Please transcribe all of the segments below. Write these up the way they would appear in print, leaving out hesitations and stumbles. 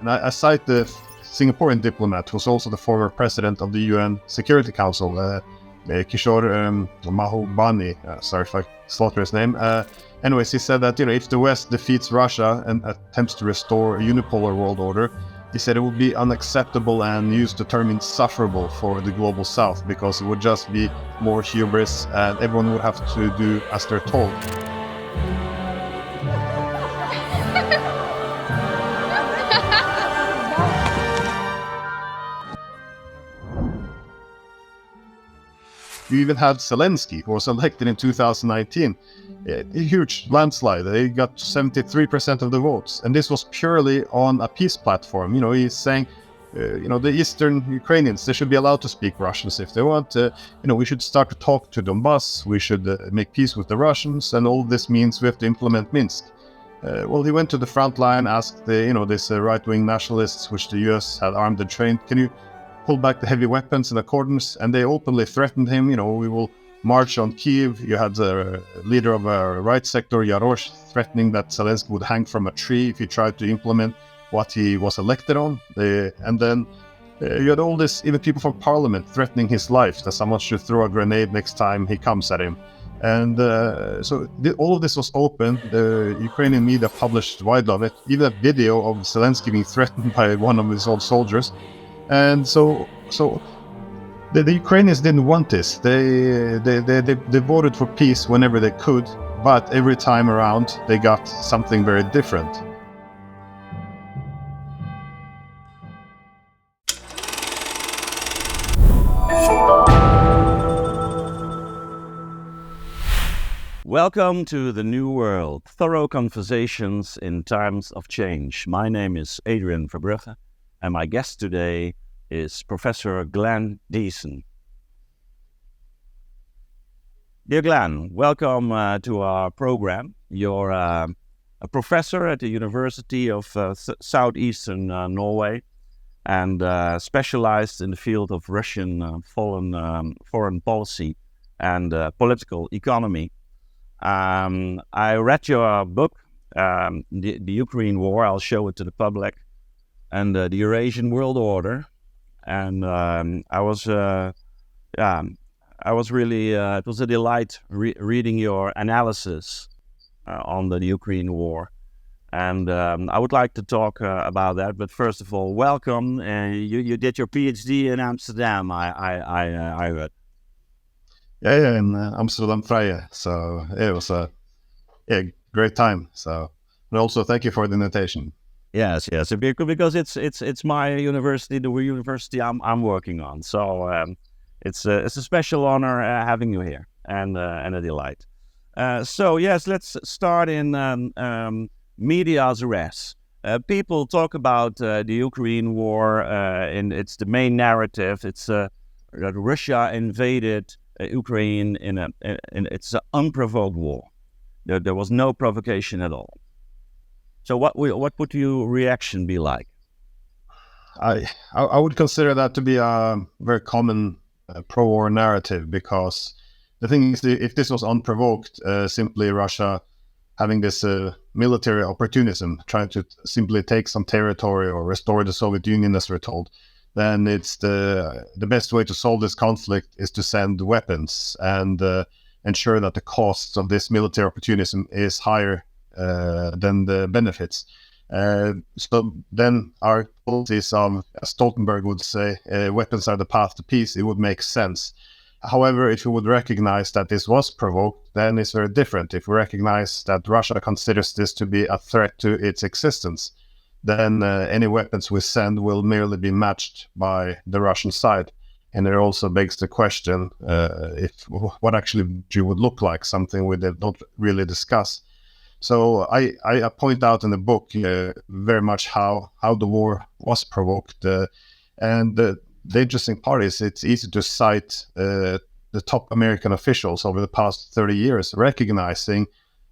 And I cite the Singaporean diplomat who's also the former president of the UN Security Council, Kishore Mahbubani. Sorry if I slaughter his name. Anyways, he said that if the West defeats Russia and attempts to restore a unipolar world order, he said it would be unacceptable and used the term insufferable for the global South because it would just be more hubris and everyone would have to do as they're told. You even had Zelensky, who was elected in 2019. A huge landslide. He got 73% of the votes. And this was purely on a peace platform. He's saying, the Eastern Ukrainians, they should be allowed to speak Russians if they want. We should start to talk to Donbass. We should make peace with the Russians. And all this means we have to implement Minsk. Well, he went to the front line, asked this right-wing nationalists, which the US had armed and trained, can you pull back the heavy weapons in accordance? And they openly threatened him, we will march on Kiev. You had the leader of a right sector, Yarosh, threatening that Zelensky would hang from a tree if he tried to implement what he was elected on. And then you had all this, even people from parliament threatening his life, that someone should throw a grenade next time he comes at him. And so all of this was open. The Ukrainian media published widely on it, even a video of Zelensky being threatened by one of his old soldiers. And so the Ukrainians didn't want this. They voted for peace whenever they could, but every time around they got something very different. Welcome to the New World, thorough conversations in times of change. My name is Ad Verbrugge, and my guest today is Professor Glenn Diesen. Dear Glenn, welcome to our program. You're a professor at the University of Southeastern Norway and specialized in the field of Russian foreign policy and political economy. I read your book, the Ukraine War. I'll show it to the public, and the Eurasian world order. And I was really, it was a delight reading your analysis on the Ukraine war. And I would like to talk about that. But first of all, welcome. You did your PhD in Amsterdam, I heard. Yeah, in Amsterdam Vrije. So it was a great time. So, and also thank you for the invitation. Yes, because it's my university, the university I'm working on. So it's a special honor having you here, and a delight. So yes, let's start in medias res. People talk about the Ukraine war, and it's the main narrative. It's that Russia invaded Ukraine in it's an unprovoked war. There was no provocation at all. So what would your reaction be like? I would consider that to be a very common pro-war narrative, because the thing is, if this was unprovoked, simply Russia having this military opportunism, trying to simply take some territory or restore the Soviet Union, as we're told, then it's the best way to solve this conflict is to send weapons and ensure that the costs of this military opportunism is higher than the benefits. So then our policies of, as Stoltenberg would say, weapons are the path to peace, it would make sense. However, if you would recognize that this was provoked, then it's very different. If we recognize that Russia considers this to be a threat to its existence, then any weapons we send will merely be matched by the Russian side. And it also begs the question if what actually it would look like, something we don't really discuss. So I point out in the book very much how the war was provoked. And the interesting part is it's easy to cite the top American officials over the past 30 years recognizing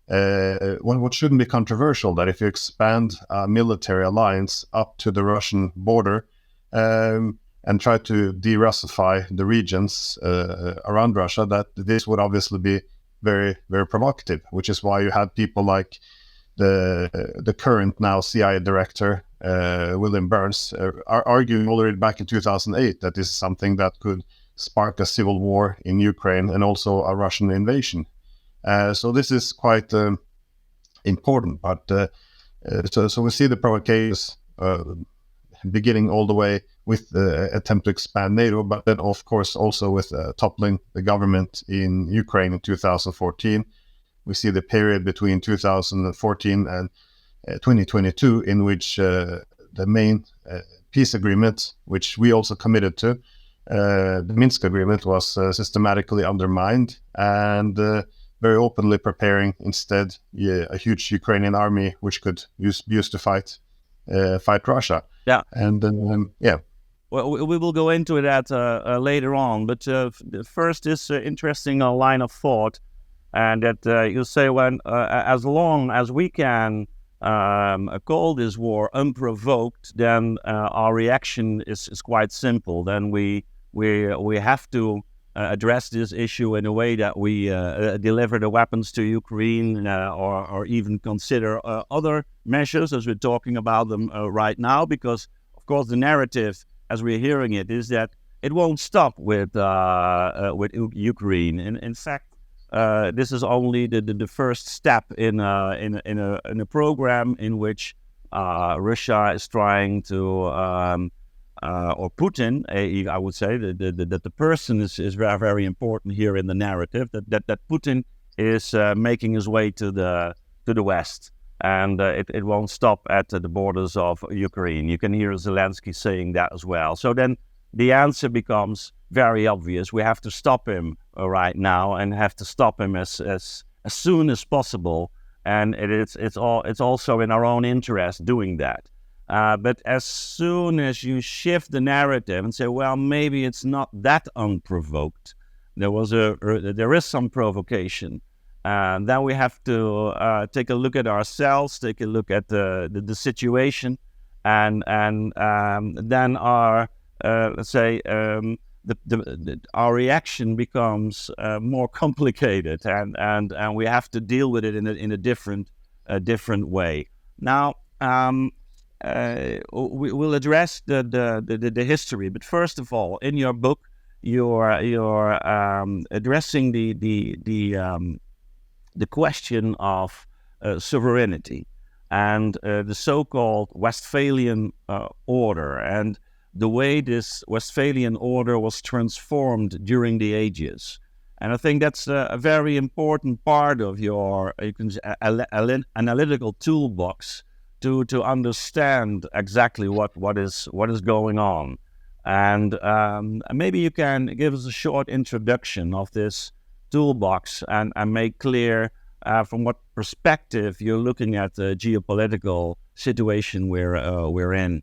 what shouldn't be controversial, that if you expand a military alliance up to the Russian border and try to de-Russify the regions around Russia, that this would obviously be very, very provocative, which is why you had people like the current now CIA director, William Burns, arguing already back in 2008 that this is something that could spark a civil war in Ukraine and also a Russian invasion. So this is quite important. But so we see the provocations beginning all the way with the attempt to expand NATO, but then of course also with toppling the government in Ukraine in 2014. We see the period between 2014 and 2022 in which the main peace agreement, which we also committed to, the Minsk agreement, was systematically undermined and very openly preparing instead a huge Ukrainian army which could be used to fight Russia. Yeah. And Well, we will go into that later on, but first this interesting line of thought, and that you say as long as we can call this war unprovoked, then our reaction is quite simple. Then we have to address this issue in a way that we deliver the weapons to Ukraine, or even consider other measures as we're talking about them right now, because of course the narrative, as we're hearing it, is that it won't stop with Ukraine. In fact, this is only the first step in a program in which Russia is trying to, or Putin, I would say that the person is very, very important here in the narrative. That Putin is making his way to the West. And it won't stop at the borders of Ukraine. You can hear Zelensky saying that as well. So then the answer becomes very obvious. We have to stop him right now, and have to stop him as soon as possible. And it's also in our own interest doing that. But as soon as you shift the narrative and say, well, maybe it's not that unprovoked, there is some provocation. Then we have to take a look at ourselves, take a look at the situation, and then our our reaction becomes more complicated, and we have to deal with it in a different way. Now we'll address the history, but first of all, in your book, you're addressing the question of sovereignty and the so-called Westphalian order, and the way this Westphalian order was transformed during the ages. And I think that's a very important part of your analytical toolbox to understand exactly what is going on. And maybe you can give us a short introduction of this toolbox and make clear from what perspective you're looking at the geopolitical situation we're in.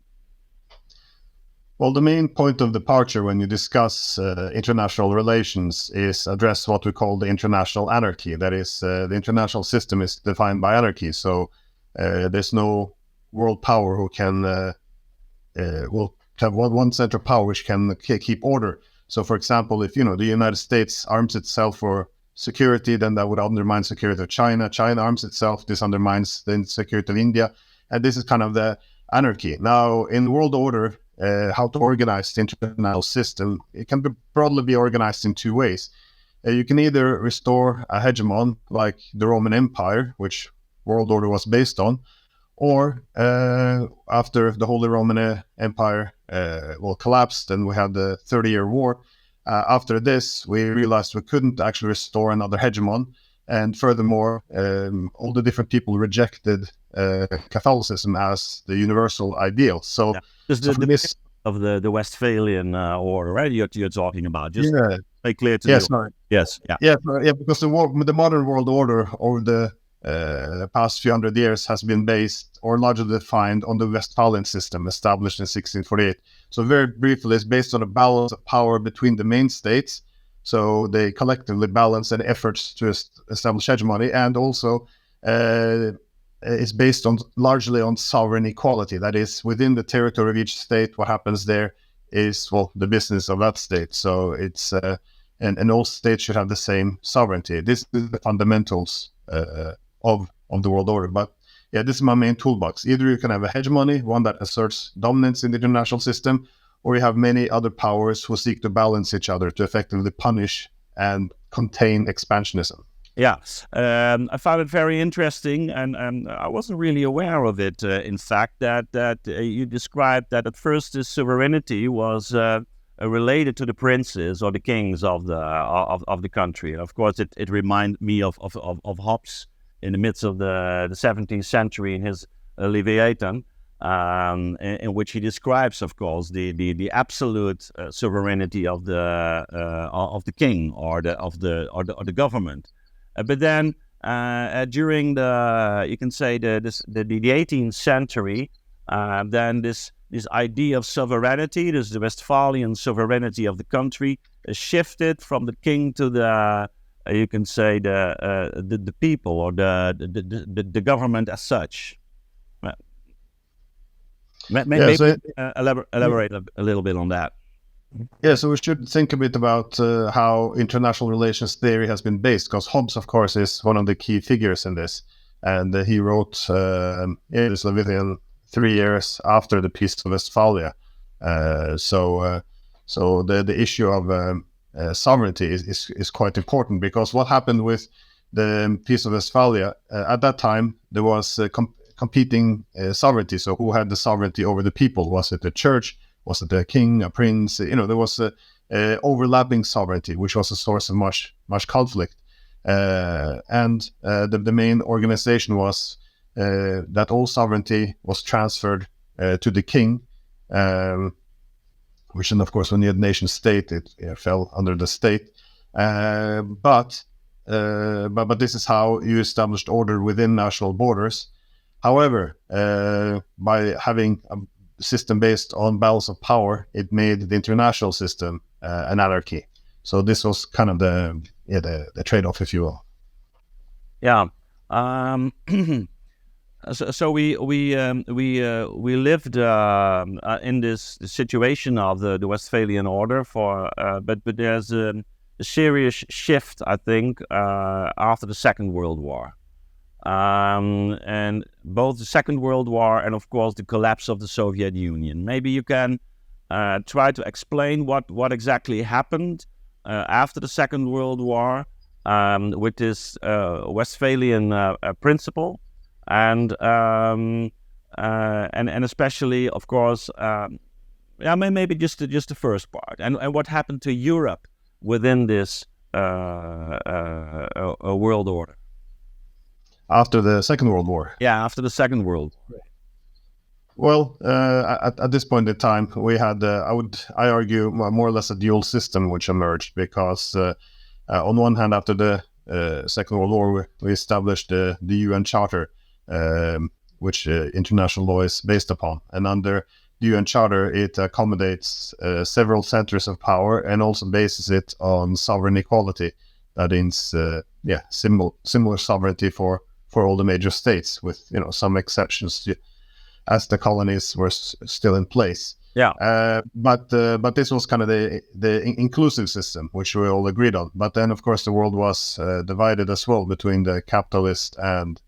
Well, the main point of departure when you discuss international relations is address what we call the international anarchy. That is, the international system is defined by anarchy. So there's no world power who can will have one central power which can keep order. So, for example, if the United States arms itself for security, then that would undermine security of China. China arms itself, this undermines the security of India, and this is kind of the anarchy. Now, in the world order, how to organize the international system, it can broadly be organized in two ways. You can either restore a hegemon like the Roman Empire, which world order was based on, or after the Holy Roman Empire collapsed and we had the 30-year war, after this we realized we couldn't actually restore another hegemon, and furthermore all the different people rejected Catholicism as the universal ideal. So, this of the Westphalian order, right? You're talking about, just make clear to you. Yes, because the modern world order over the past few hundred years has been based or largely defined on the Westphalian system established in 1648. So very briefly, it's based on a balance of power between the main states. So they collectively balance any efforts to establish hegemony, and also it's based largely on sovereign equality. That is, within the territory of each state, what happens there is the business of that state. So it's and all states should have the same sovereignty. This is the fundamentals of the world order. But yeah, this is my main toolbox. Either you can have a hegemony, one that asserts dominance in the international system, or you have many other powers who seek to balance each other to effectively punish and contain expansionism. Yeah, I found it very interesting, and I wasn't really aware of it. In fact, that you described that at first this sovereignty was related to the princes or the kings of the country. Of course, it reminded me of Hobbes in the midst of the 17th century in his Leviathan, in which he describes, of course, the absolute sovereignty of the king or the government. But then during you can say the 18th century, then this idea of sovereignty, the Westphalian sovereignty of the country, shifted from the king to you can say the people or the government as such. Maybe elaborate a little bit on that. Yeah, so we should think a bit about how international relations theory has been based, because Hobbes, of course, is one of the key figures in this. And he wrote his Leviathan 3 years after the Peace of Westphalia. So the issue of sovereignty is quite important, because what happened with the Peace of Westphalia, at that time, there was competing sovereignty. So who had the sovereignty over the people? Was it the church? Was it a king, a prince? There was overlapping sovereignty, which was a source of much conflict. And the main organization was that all sovereignty was transferred to the king, which then, of course, when you had nation state, it fell under the state. But this is how you established order within national borders. However, by having a system based on balance of power, it made the international system an anarchy. So this was kind of the trade-off, if you will. Yeah. So we lived in this situation of the Westphalian order but there's a serious shift, I think, after the Second World War. And both the Second World War and, of course, the collapse of the Soviet Union. Maybe you can try to explain what exactly happened after the Second World War with this Westphalian principle, and especially, of course, maybe just the first part, and what happened to Europe within this world order. After the Second World War? Yeah, after the Second World War. Well, at this point in time, we had, I argue, more or less a dual system which emerged, because on one hand, after the Second World War, we established the UN Charter, which international law is based upon. And under the UN Charter, it accommodates several centers of power and also bases it on sovereign equality. That means, similar sovereignty for all the major states, with some exceptions as the colonies were still in place. Yeah. But this was kind of the inclusive system, which we all agreed on. But then, of course, the world was divided as well between the capitalist and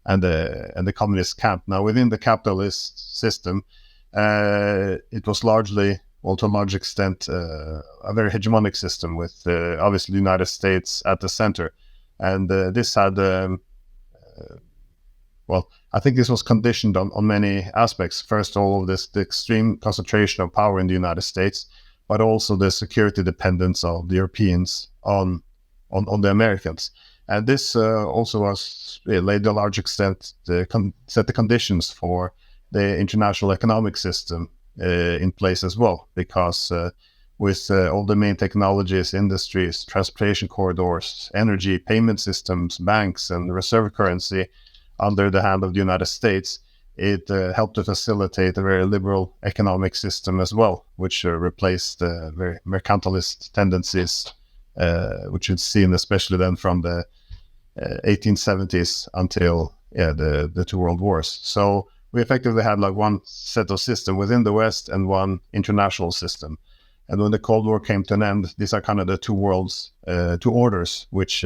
the communist camp. Now, within the capitalist system, it was largely, well, to a large extent, a very hegemonic system with obviously the United States at the center. And this had, I think this was conditioned on many aspects. First of all, the extreme concentration of power in the United States, but also the security dependence of the Europeans on the Americans. And this also was laid to a large extent set the conditions for the international economic system in place as well, because with all the main technologies, industries, transportation corridors, energy, payment systems, banks, and reserve currency under the hand of the United States, it helped to facilitate a very liberal economic system as well, which replaced very mercantilist tendencies, which you'd seen especially then from the 1870s until the two world wars. So we effectively had like one set of system within the West and one international system. And when the Cold War came to an end, these are kind of the two worlds, two orders, which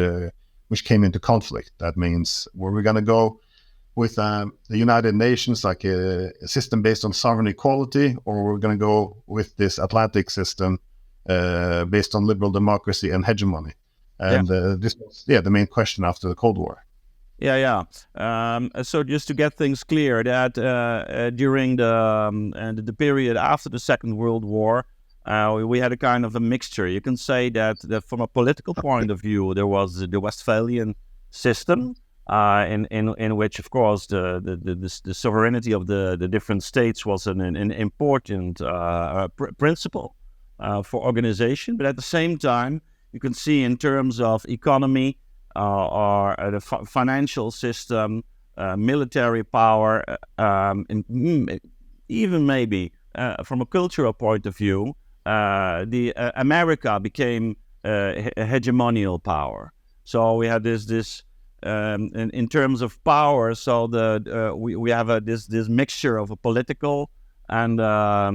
came into conflict. That means were we going to go with the United Nations, like a system based on sovereign equality, or we're going to go with this Atlantic system based on liberal democracy and hegemony. And this was the main question after the Cold War. So just to get things clear, that during the period after the Second World War, we had a kind of a mixture. You can say that from a political point of view, there was the Westphalian system, in which, of course, the sovereignty of the different states was an important principle for organization. But at the same time, you can see in terms of economy, or the financial system, military power, even maybe from a cultural point of view, America became a hegemonial power. So we had this in terms of power. So we have this mixture of a political and a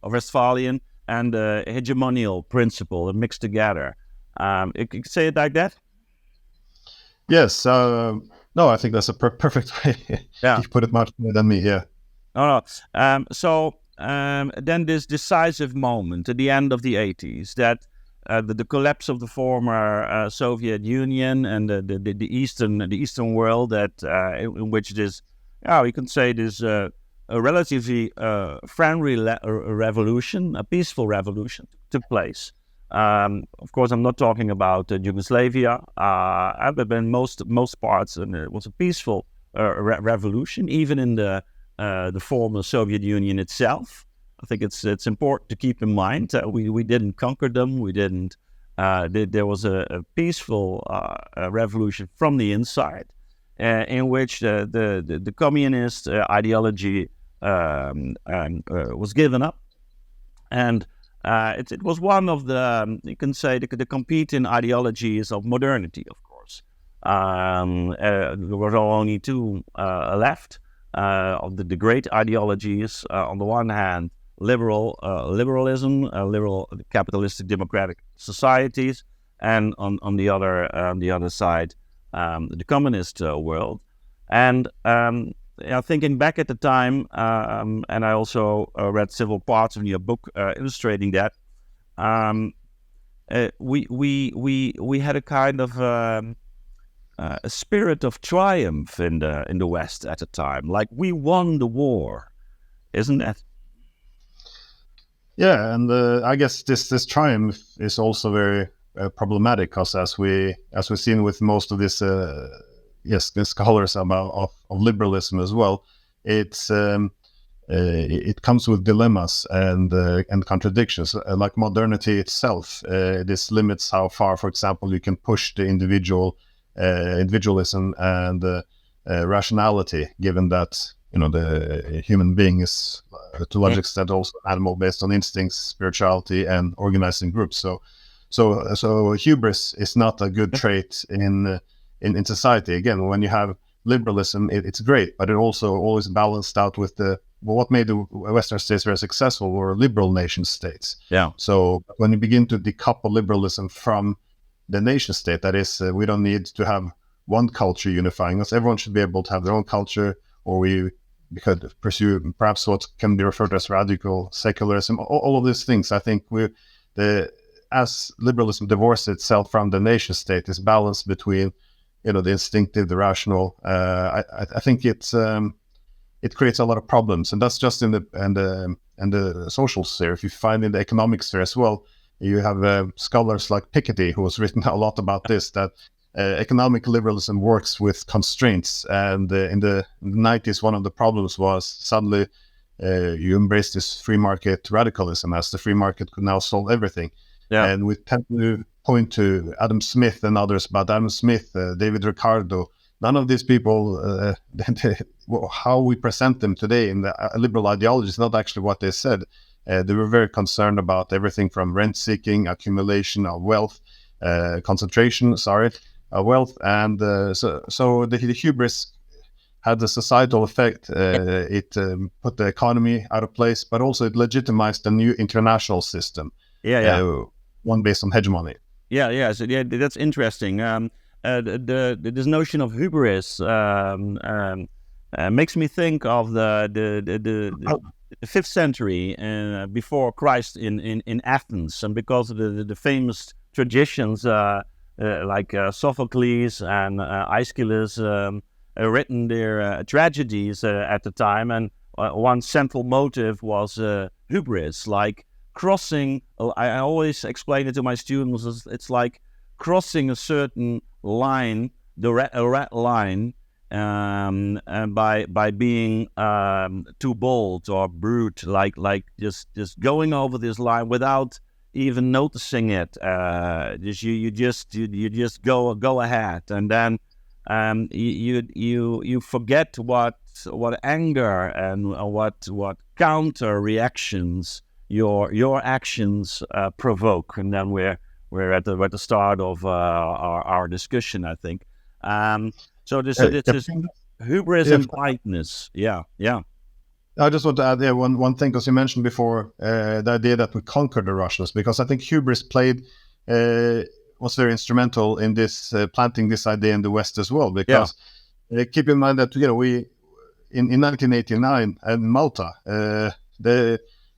Westphalian and a hegemonial principle mixed together. You could say it like that? Yes. No, I think that's a perfect way. You put it much better than me. Yeah. Then this decisive moment at the end of the 80s, that the collapse of the former Soviet Union and the Eastern world, that in which this, you can say this a relatively friendly revolution, a peaceful revolution took place. Of course, I'm not talking about Yugoslavia, but in most parts, and it was a peaceful revolution, even in the former Soviet Union itself. I think it's important to keep in mind that we didn't conquer them. We didn't. There was a peaceful revolution from the inside, in which the communist ideology was given up, and it was one of the, you can say, the competing ideologies of modernity. Of course, there were only two left of the great ideologies. On the one hand, liberalism, liberal capitalistic democratic societies, and on the other side, the communist world. And thinking back at the time, and I also read several parts of your book illustrating that, we had a kind of a spirit of triumph in the West at the time, like we won the war, isn't it? Yeah, and I guess this triumph is also very problematic, because as we've seen with most of this, the scholars of liberalism as well, it comes with dilemmas and contradictions. Like modernity itself, this limits how far, for example, you can push the individualism and rationality, given that the human being is to a large extent also an animal based on instincts, spirituality, and organizing groups. So hubris is not a good trait in society. Again, when you have liberalism, it's great, but it also always balanced out with what made the Western states very successful were liberal nation states. Yeah. So when you begin to decouple liberalism from the nation state, that is, we don't need to have one culture unifying us. Everyone should be able to have their own culture, or we could pursue perhaps what can be referred to as radical secularism. All of these things, I think, as liberalism divorces itself from the nation state, this balance between the instinctive, the rational. I think it creates a lot of problems, and that's just in the social sphere. If you find in the economic sphere as well, you have scholars like Piketty, who has written a lot about this, that economic liberalism works with constraints. And in the 90s, one of the problems was suddenly you embrace this free market radicalism, as the free market could now solve everything. Yeah. And we tend to point to Adam Smith and others, but Adam Smith, David Ricardo, none of these people, how we present them today in the liberal ideology is not actually what they said. They were very concerned about everything from rent-seeking, accumulation of wealth, concentration, of wealth. And so the hubris had the societal effect. It put the economy out of place, but also it legitimized a new international system. One based on hegemony. So that's interesting. this notion of hubris makes me think of the 5th century before Christ in Athens, and because of the famous traditions like Sophocles and Aeschylus written their tragedies at the time, and one central motive was hubris, like crossing. I always explain it to my students. It's like crossing a certain line, a red line, and by being too bold or brute, like just going over this line without even noticing it. You just go ahead, and then you forget what anger and what counter reactions your actions provoke, and then we're at the start of our discussion, I think. So this is hubris and politeness. Yeah. I just want to add one thing, because you mentioned before the idea that we conquered the Russians, because I think hubris was very instrumental in this planting this idea in the West as well. Because keep in mind that we in 1989 in Malta,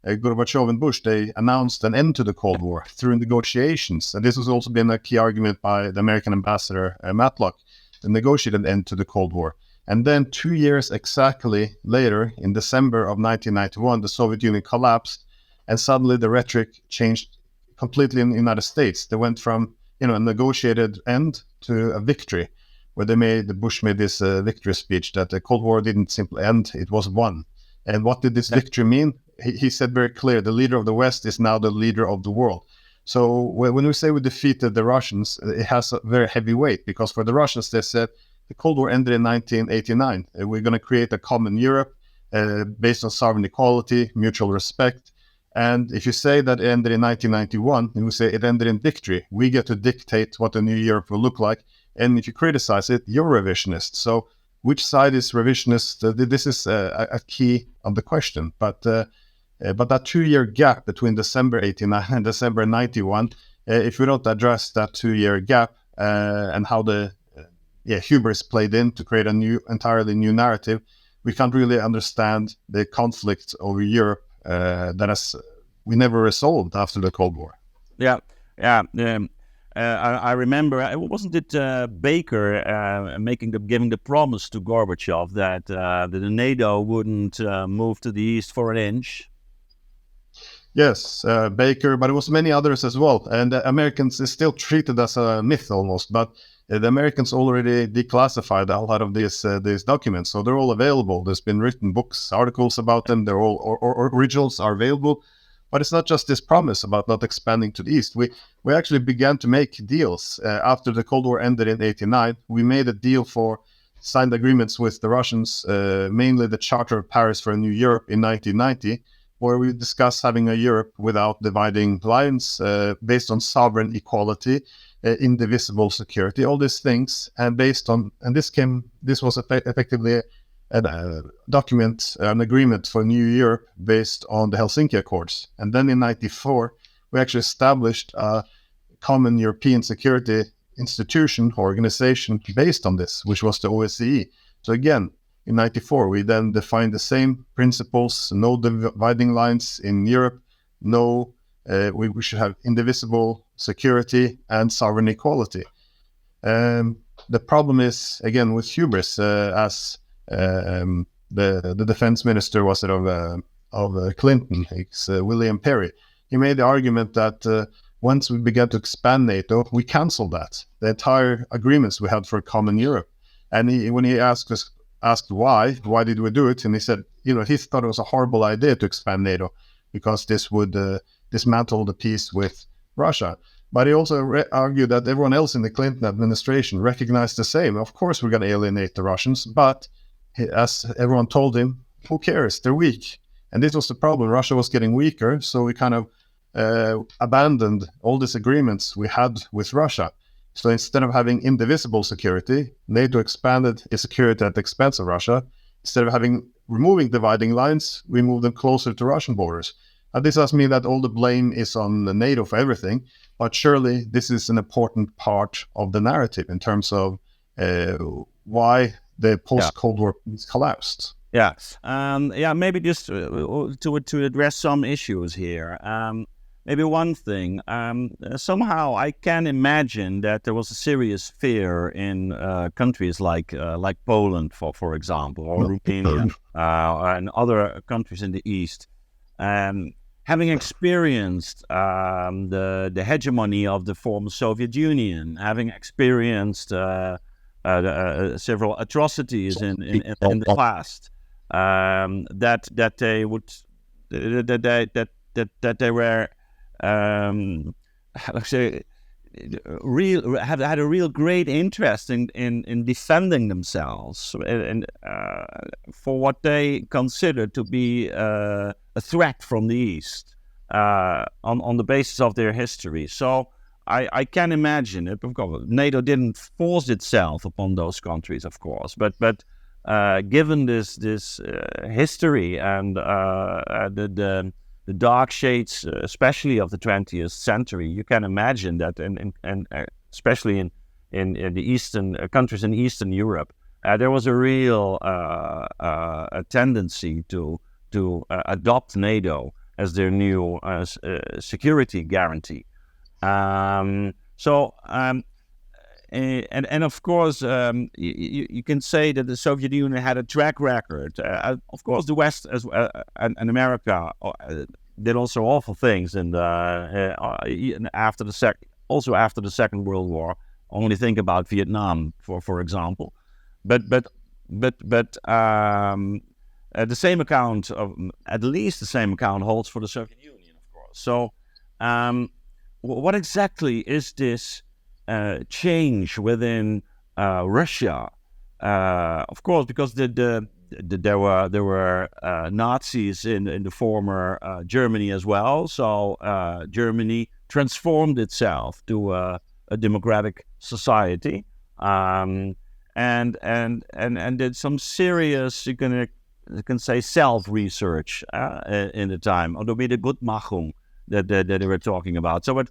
Gorbachev and Bush, they announced an end to the Cold War through negotiations, and this has also been a key argument by the American ambassador Matlock, the negotiated end to the Cold War. And then 2 years exactly later, in December of 1991, the Soviet Union collapsed, and suddenly the rhetoric changed completely in the United States. They went from a negotiated end to a victory, where Bush made this victory speech that the Cold War didn't simply end, it was won. And what did this victory mean? He said very clear, the leader of the West is now the leader of the world. So when we say we defeated the Russians, it has a very heavy weight, because for the Russians, they said the Cold War ended in 1989. We're going to create a common Europe based on sovereign equality, mutual respect. And if you say that it ended in 1991, and we say it ended in victory, we get to dictate what the new Europe will look like. And if you criticize it, you're revisionist. So which side is revisionist? This is a key of the question. But that 2-year gap between December 89 and December 91, if we don't address that 2-year gap and how the hubris played in to create entirely new narrative, we can't really understand the conflict over Europe that we never resolved after the Cold War. I remember, wasn't it Baker giving the promise to Gorbachev that the NATO wouldn't move to the east for an inch? Yes, Baker, but it was many others as well. And the Americans is still treated as a myth almost, but the Americans already declassified a lot of these documents, so they're all available. There's been written books, articles about them. They're all or originals are available. But it's not just this promise about not expanding to the east. We actually began to make deals after the Cold War ended in '89. We made a deal for signed agreements with the Russians, mainly the Charter of Paris for a New Europe in 1990, where we discussed having a Europe without dividing lines, based on sovereign equality, indivisible security, all these things, and this was effectively a document, an agreement for New Europe based on the Helsinki Accords. And then in '94, we actually established a common European security institution or organization based on this, which was the OSCE. So again, in '94, we then defined the same principles: no dividing lines in Europe, we should have indivisible security and sovereign equality. The problem is, again, with hubris, as the defense minister of Clinton, it's William Perry. He made the argument that once we began to expand NATO, we canceled the entire agreements we had for a common Europe. And when he asked why did we do it, and he said, he thought it was a horrible idea to expand NATO because this would dismantle the peace with Russia. But he also argued that everyone else in the Clinton administration recognized the same. Of course, we're going to alienate the Russians, but as everyone told him, who cares? They're weak. And this was the problem. Russia was getting weaker, so we kind of abandoned all these agreements we had with Russia. So instead of having indivisible security, NATO expanded its security at the expense of Russia. Instead of removing dividing lines, we moved them closer to Russian borders. This doesn't mean that all the blame is on NATO for everything, but surely this is an important part of the narrative in terms of why the post-Cold War peace collapsed. Yeah, maybe just to address some issues here. Maybe one thing, somehow I can imagine that there was a serious fear in countries like Poland, for example, or Romania, and other countries in the East, having experienced the hegemony of the former Soviet Union, having experienced several atrocities in the past, that they would that they were let's say had a real great interest in defending themselves and for what they considered to be a threat from the East on the basis of their history. So I can imagine it. Of course, NATO didn't force itself upon those countries, of course, but given this history and the dark shades, especially of the 20th century, you can imagine that, and especially in the eastern countries in Eastern Europe, there was a real a tendency to adopt NATO as their new security guarantee. And of course, you can say that the Soviet Union had a track record. Of course, the West and America did also awful things, and after the Second World War. Only think about Vietnam, for example. But the same account, at least the same account, holds for the Soviet Union, of course. So, what exactly is this change within Russia? Of course, because there were Nazis in the former Germany as well. So Germany transformed itself to a democratic society, and did some serious, you can say, self-research in the time, or the Gutmachung that they were talking about. So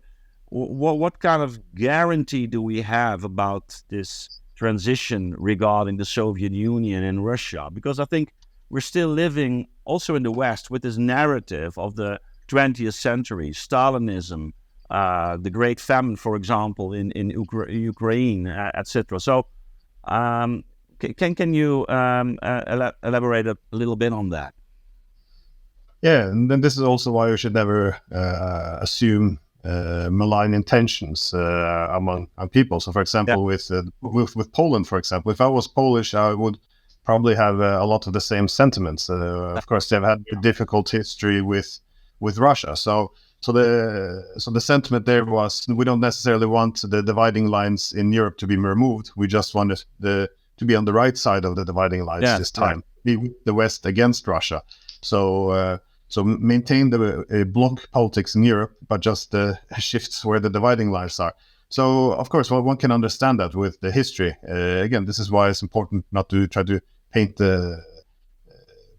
what kind of guarantee do we have about this transition regarding the Soviet Union and Russia? Because I think we're still living also in the West with this narrative of the 20th century, Stalinism, the Great Famine, for example, in Ukraine, etc. So can you elaborate a little bit on that? Yeah, and then this is also why you should never assume malign intentions among people. So, for example, with Poland, for example, if I was Polish, I would probably have a lot of the same sentiments. Of course, they've had a difficult history with Russia. So the sentiment there was, we don't necessarily want the dividing lines in Europe to be removed. We just wanted to be on the right side of the dividing lines this time, be with the West against Russia. So maintain the bloc politics in Europe, but just shifts where the dividing lines are. So, of course, one can understand that with the history. Again, this is why it's important not to try to paint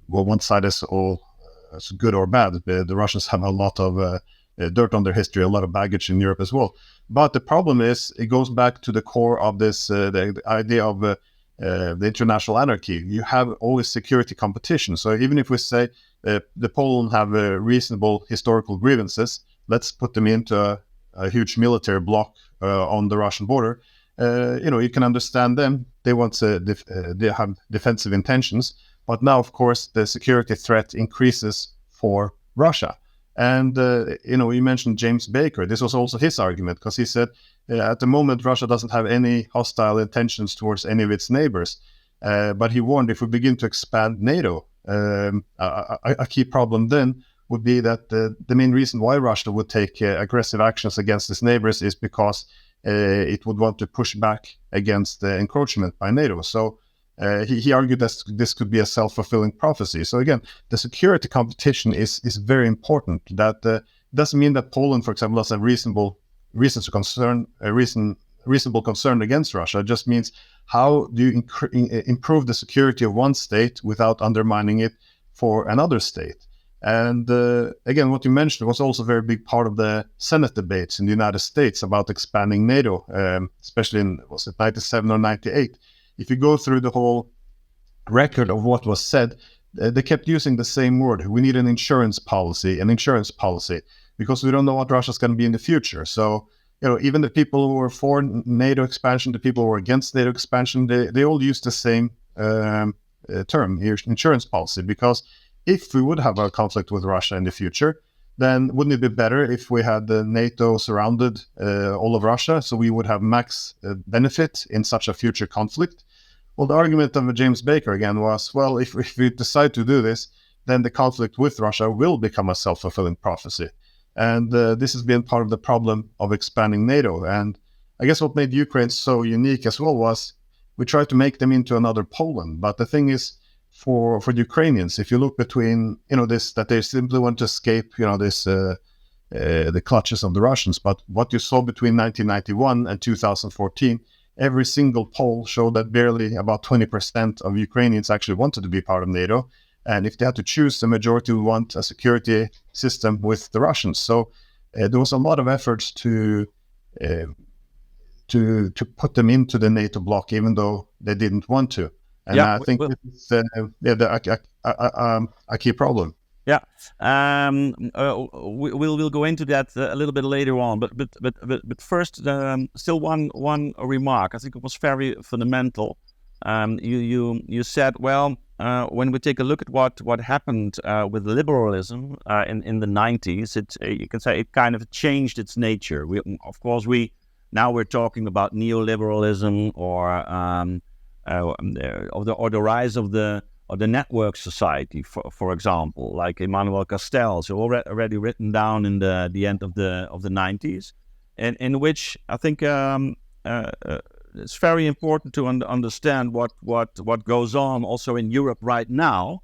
one side as all as good or bad. The Russians have a lot of dirt on their history, a lot of baggage in Europe as well. But the problem is, it goes back to the core of this, the idea of the international anarchy. You have always security competition. So even if we say the Poland have reasonable historical grievances, let's put them into a huge military bloc on the Russian border. You can understand them. They want they have defensive intentions. But now, of course, the security threat increases for Russia. And, you mentioned James Baker. This was also his argument, because he said, at the moment, Russia doesn't have any hostile intentions towards any of its neighbors. But he warned, if we begin to expand NATO, a key problem then would be that the main reason why Russia would take aggressive actions against its neighbors is because it would want to push back against the encroachment by NATO. So he argued that this could be a self-fulfilling prophecy. So again, the security competition is very important. That doesn't mean that Poland, for example, has a reasonable concern against Russia. It just means, how do you improve the security of one state without undermining it for another state? And again, what you mentioned was also a very big part of the Senate debates in the United States about expanding NATO, especially in, was it 97 or 98? If you go through the whole record of what was said, they kept using the same word. We need an insurance policy, because we don't know what Russia's going to be in the future. So, even the people who were for NATO expansion, the people who were against NATO expansion, they all use the same term here, insurance policy, because if we would have a conflict with Russia in the future, then wouldn't it be better if we had the NATO surrounded all of Russia, so we would have max benefit in such a future conflict? Well, the argument of James Baker again was, well, if we decide to do this, then the conflict with Russia will become a self-fulfilling prophecy. And this has been part of the problem of expanding NATO. And I guess what made Ukraine so unique as well was we tried to make them into another Poland. But the thing is, for the Ukrainians, if you look between, this, that they simply want to escape, the clutches of the Russians. But what you saw between 1991 and 2014, every single poll showed that barely about 20% of Ukrainians actually wanted to be part of NATO. And if they had to choose, the majority would want a security system with the Russians. So there was a lot of efforts to put them into the NATO bloc, even though they didn't want to. And I think this is a key problem. Yeah, we'll go into that a little bit later on. But first, still one remark. I think it was very fundamental. You said, well, when we take a look at what happened with liberalism in the 90s, you can say it kind of changed its nature. Now we're talking about neoliberalism or the rise of the network society, for example, like Emmanuel Castells, already written down in the end of the 90s, and in which I think it's very important to understand what goes on also in Europe right now,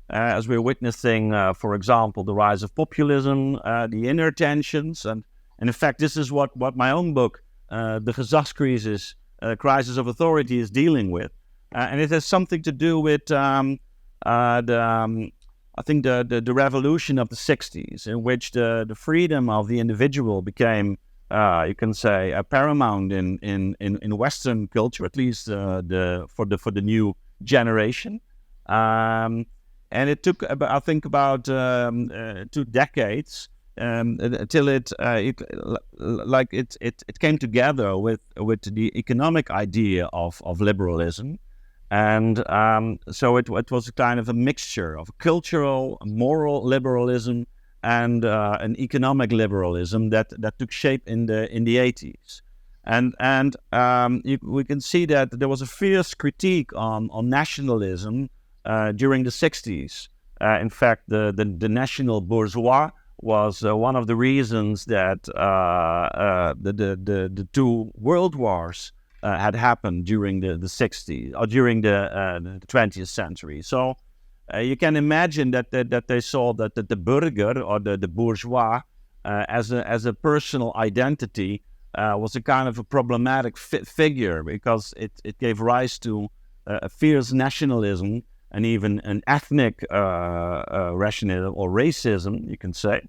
as we're witnessing, for example, the rise of populism, the inner tensions, and in fact, this is what my own book, The Gezagscrisis, Crisis of Authority, is dealing with. And it has something to do with I think the revolution of the 60s, in which the freedom of the individual became, you can say, paramount in Western culture, at least for the new generation. And it took about 2 decades until it came together with the economic idea of liberalism. And so it was a kind of a mixture of cultural, moral liberalism and an economic liberalism that took shape in the 80s. And we can see that there was a fierce critique on nationalism during the 60s. In fact, the national bourgeois was one of the reasons that the 2 world wars had happened during the 60s or during the 20th century. So you can imagine that they saw that the burger or the bourgeois as a personal identity was a kind of a problematic figure, because it gave rise to a fierce nationalism and even an ethnic rationalism or racism, you can say,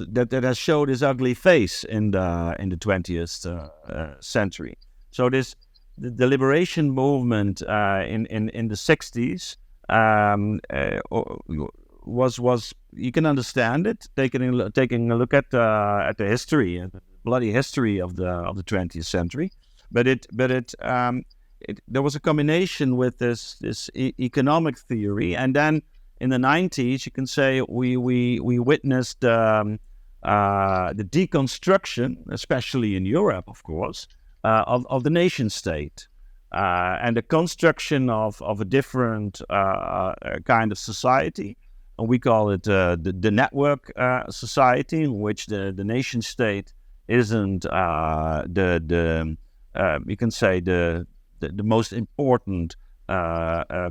that has showed its ugly face in the 20th century. So the liberation movement in the 60s was you can understand it taking a look at the history, the bloody history of the 20th century, but there was a combination with this economic theory, and then in the 90s, you can say we witnessed the deconstruction, especially in Europe, of course, of the nation state and the construction of a different kind of society. And we call it the network society, in which the nation state isn't you can say the most important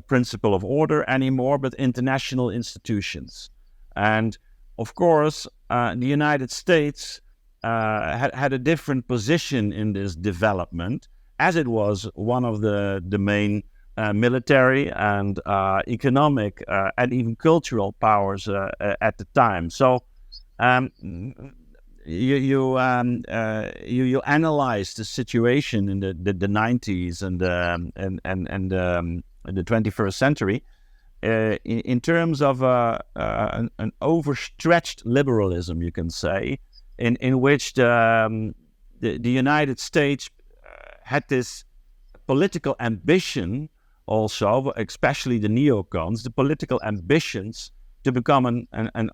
principle of order anymore, but international institutions. And of course, the United States had a different position in this development, as it was one of the main military and economic and even cultural powers at the time. So you analyze the situation in the 90s and the 21st century in terms of an overstretched liberalism, you can say, in which the United States had this political ambition, also, especially the neocons, the political ambitions to become an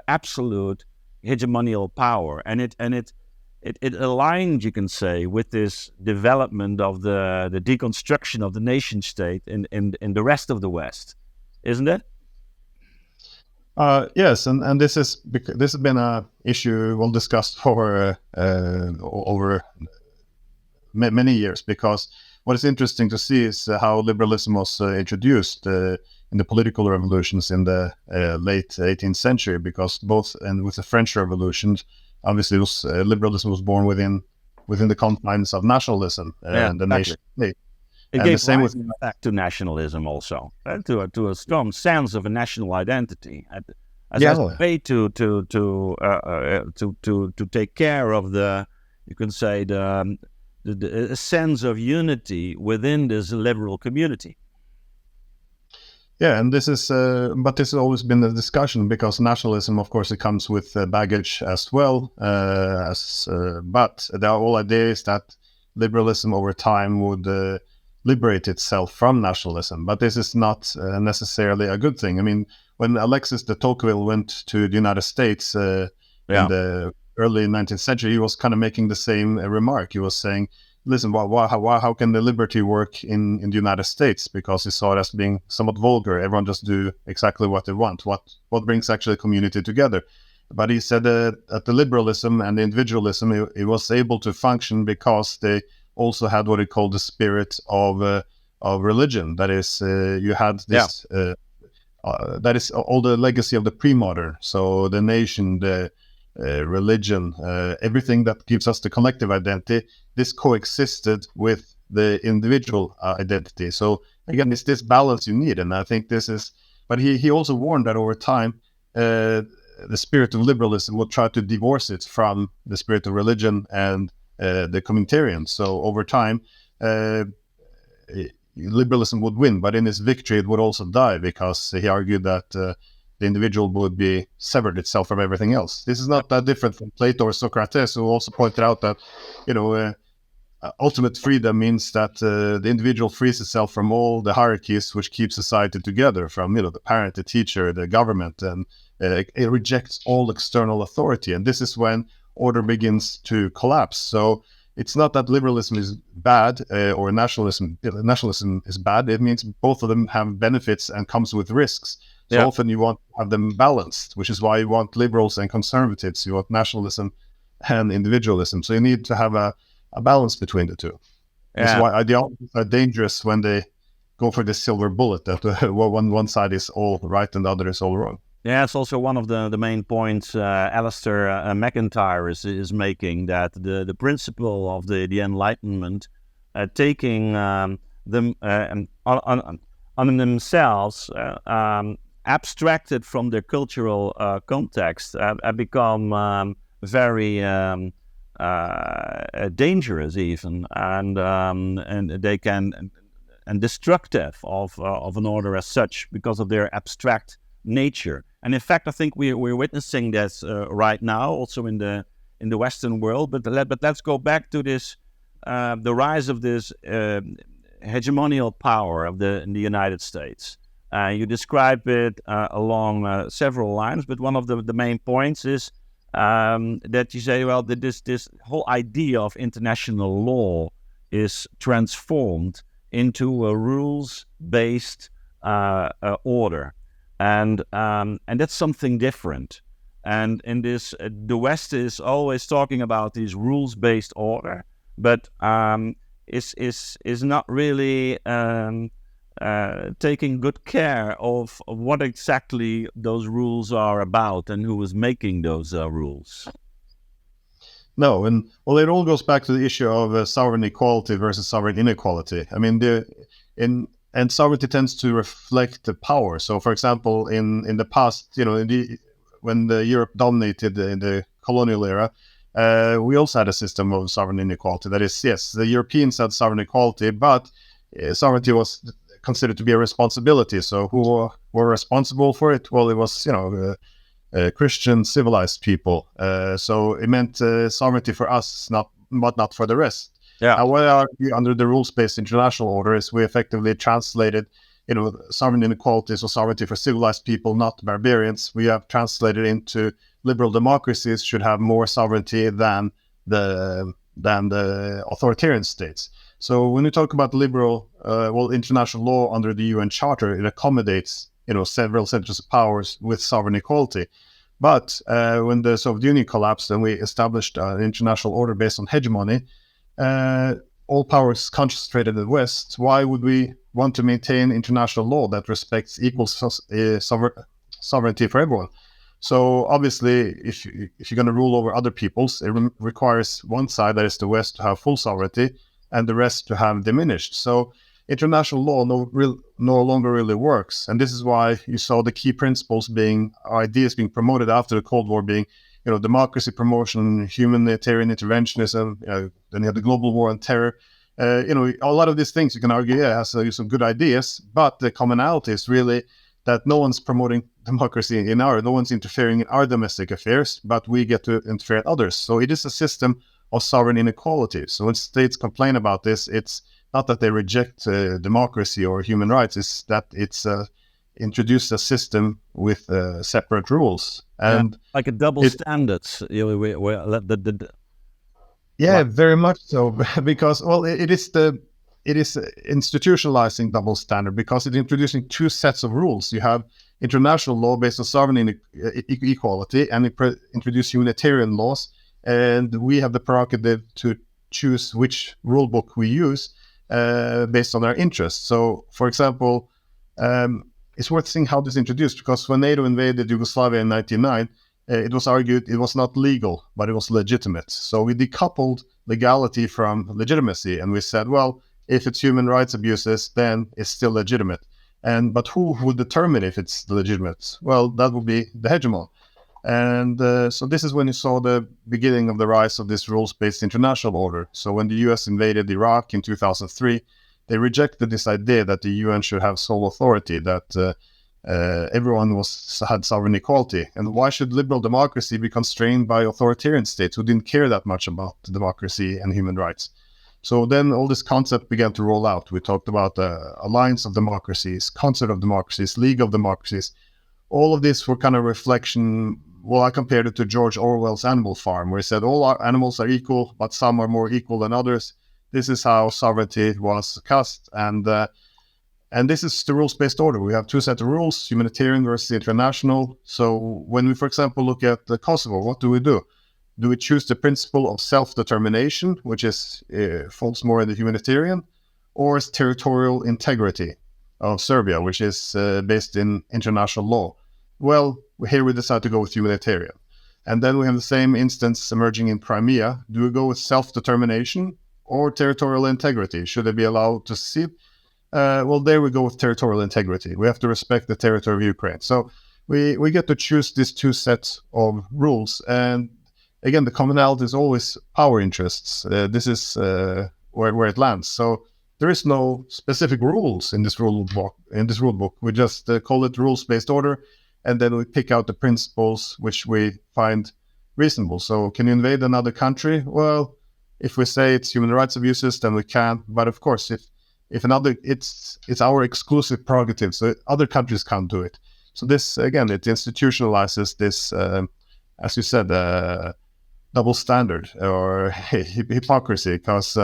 absolute hegemonial power, and it aligned, you can say, with this development of the deconstruction of the nation state in the rest of the West, isn't it? Yes, and this has been a issue well discussed for over many years, because what is interesting to see is how liberalism was introduced in the political revolutions in the late 18th century, because both and with the French Revolution, obviously liberalism was born within the confines of nationalism and the nation state. It and gave the same rise, with in fact, to nationalism also, to a strong sense of a national identity as a way to take care of you can say the sense of unity within this liberal community. Yeah, and this is, but this has always been the discussion, because nationalism, of course, it comes with baggage as well. But the whole idea is that liberalism over time would liberate itself from nationalism. But this is not necessarily a good thing. I mean, when Alexis de Tocqueville went to the United States in the early 19th century, he was kind of making the same remark. He was saying, listen, how can the liberty work in the United States? Because he saw it as being somewhat vulgar. Everyone just do exactly what they want. What brings actually a community together? But he said that the liberalism and the individualism, it was able to function because they also had what he called the spirit of religion. That is, you had this. That is all the legacy of the pre-modern. So the nation, the religion, everything that gives us the collective identity, this coexisted with the individual identity. So again, it's this balance you need, and I think this is. But he also warned that over time, the spirit of liberalism will try to divorce it from the spirit of religion and the communitarian. So over time, liberalism would win, but in its victory, it would also die, because he argued that the individual would be severed itself from everything else. This is not that different from Plato or Socrates, who also pointed out that, ultimate freedom means that the individual frees itself from all the hierarchies which keep society together, from the parent, the teacher, the government, and it rejects all external authority. And this is when order begins to collapse. So it's not that liberalism is bad or nationalism is bad. It means both of them have benefits and comes with risks. So often you want to have them balanced, which is why you want liberals and conservatives. You want nationalism and individualism. So you need to have a balance between the two. That's why ideologies are dangerous when they go for the silver bullet, that one side is all right and the other is all wrong. Yeah, it's also one of the main points Alistair McIntyre is making, that the principle of the Enlightenment taking them on themselves, abstracted from their cultural context, become very dangerous even, and they can and destructive of an order as such, because of their abstract nature. And in fact, I think we're witnessing this right now, also in the Western world. But let's go back to this, the rise of this hegemonial power in the United States. You describe it along several lines, but one of the main points is that you say, well, that this whole idea of international law is transformed into a rules-based order. And that's something different. And in this, the West is always talking about this rules-based order, but is not really taking good care of what exactly those rules are about and who is making those rules. No, and well, it all goes back to the issue of sovereign equality versus sovereign inequality. I mean, And sovereignty tends to reflect the power. So, for example, in the past, when Europe dominated in the colonial era, we also had a system of sovereign inequality. That is, yes, the Europeans had sovereign equality, but sovereignty was considered to be a responsibility. So, who were responsible for it? Well, it was Christian civilized people. So it meant sovereignty for us, but not for the rest. Yeah. And what I argue under the rules-based international order is we effectively translated, sovereign inequalities or sovereignty for civilized people, not barbarians. We have translated into liberal democracies should have more sovereignty than the authoritarian states. So when we talk about liberal, international law under the UN Charter, it accommodates, several centers of powers with sovereign equality. But when the Soviet Union collapsed and we established an international order based on hegemony, all powers concentrated in the West. Why would we want to maintain international law that respects equal sovereignty for everyone? So obviously, if you're going to rule over other peoples, it requires one side, that is the West, to have full sovereignty, and the rest to have diminished. So international law no longer really works, and this is why you saw the key principles ideas being promoted after the Cold War being, democracy promotion, humanitarian interventionism. Then you have the global war on terror. A lot of these things you can argue, has some good ideas, but the commonality is really that no one's promoting democracy no one's interfering in our domestic affairs, but we get to interfere in others. So it is a system of sovereign inequality. So when states complain about this, it's not that they reject democracy or human rights, it's that it's introduced a system with separate rules. And like a double standards. Very much so, because it is institutionalizing double standard, because it's introducing two sets of rules. You have international law based on sovereign equality, and it introduce humanitarian laws, and we have the prerogative to choose which rule book we use based on our interests. So, for example, it's worth seeing how this is introduced, because when NATO invaded Yugoslavia in 1999, it was argued it was not legal, but it was legitimate. So we decoupled legality from legitimacy, and we said, well, if it's human rights abuses, then it's still legitimate. But who would determine if it's legitimate? Well, that would be the hegemon. And so this is when you saw the beginning of the rise of this rules-based international order. So when the US invaded Iraq in 2003, they rejected this idea that the UN should have sole authority, that everyone had sovereign equality. And why should liberal democracy be constrained by authoritarian states who didn't care that much about democracy and human rights? So then all this concept began to roll out. We talked about the alliance of democracies, concert of democracies, league of democracies. All of this were kind of reflection. Well, I compared it to George Orwell's Animal Farm, where he said all our animals are equal, but some are more equal than others. This is how sovereignty was cast. And this is the rules-based order. We have two sets of rules, humanitarian versus international. So when we, for example, look at Kosovo, what do? Do we choose the principle of self-determination, which falls more in the humanitarian, or is territorial integrity of Serbia, which is based in international law? Well, here we decide to go with humanitarian. And then we have the same instance emerging in Crimea. Do we go with self-determination or territorial integrity? Should they be allowed to secede? Well, there we go with territorial integrity. We have to respect the territory of Ukraine. So we get to choose these two sets of rules. And again, the commonality is always power interests. This is where it lands. So there is no specific rules in this rule book. We just call it rules-based order, and then we pick out the principles which we find reasonable. So can you invade another country? Well, if we say it's human rights abuses, then we can. But of course, if another, it's our exclusive prerogative, so other countries can't do it. So this, again, it institutionalizes this, as you said, double standard or hypocrisy, because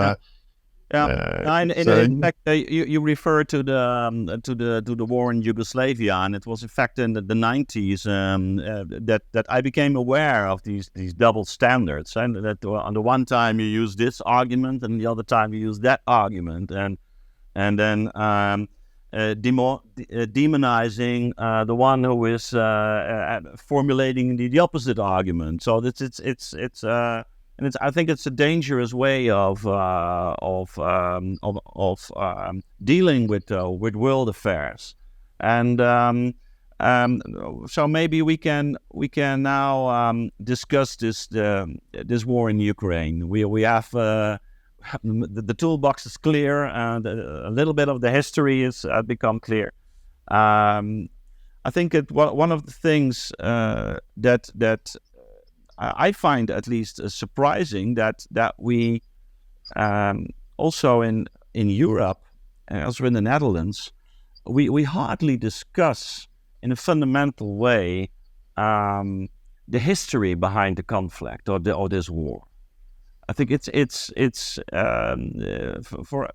in fact, you refer to the war in Yugoslavia, and it was in fact in the 90s that I became aware of these double standards, and that on the one time you use this argument, and the other time you use that argument, and then demonizing the one who is formulating the opposite argument. So it's and I think it's a dangerous way of dealing with world affairs. And so maybe we can now discuss this war in Ukraine. We have the toolbox is clear, and a little bit of the history is become clear. I think one of the things that I find at least surprising that we also in Europe, also in the Netherlands, we hardly discuss in a fundamental way the history behind the conflict or this war. I think it's for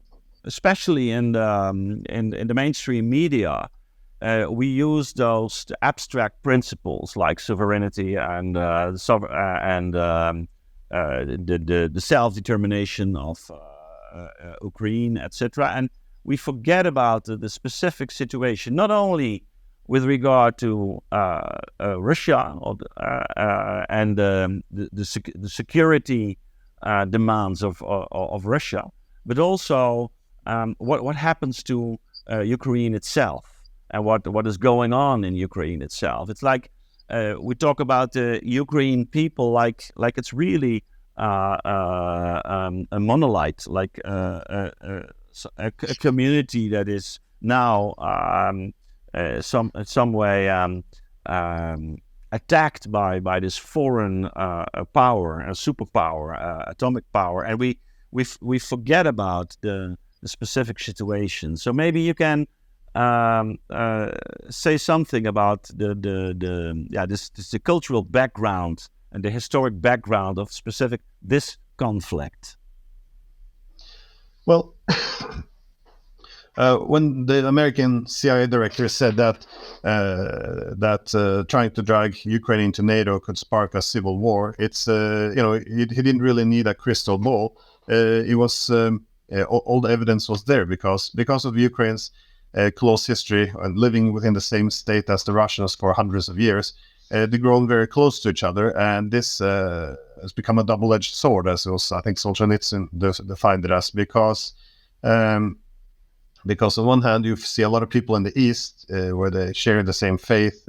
especially in the mainstream media. We use those abstract principles like sovereignty and the self-determination of Ukraine, etc. And we forget about the specific situation, not only with regard to Russia and the security demands of Russia, but also what happens to Ukraine itself. And what is going on in Ukraine itself? It's like we talk about the Ukraine people like it's really a monolith, like a community that is now some way attacked by this foreign power, a superpower, atomic power, and we forget about the specific situation. So maybe you can say something about the cultural background and the historic background of this conflict. Well, when the American CIA director said that trying to drag Ukraine into NATO could spark a civil war, it's he didn't really need a crystal ball. It was all the evidence was there because of Ukraine's close history and living within the same state as the Russians for hundreds of years. They've grown very close to each other, and this has become a double-edged sword, as I think Solzhenitsyn defined it as, because on one hand you see a lot of people in the East where they share the same faith.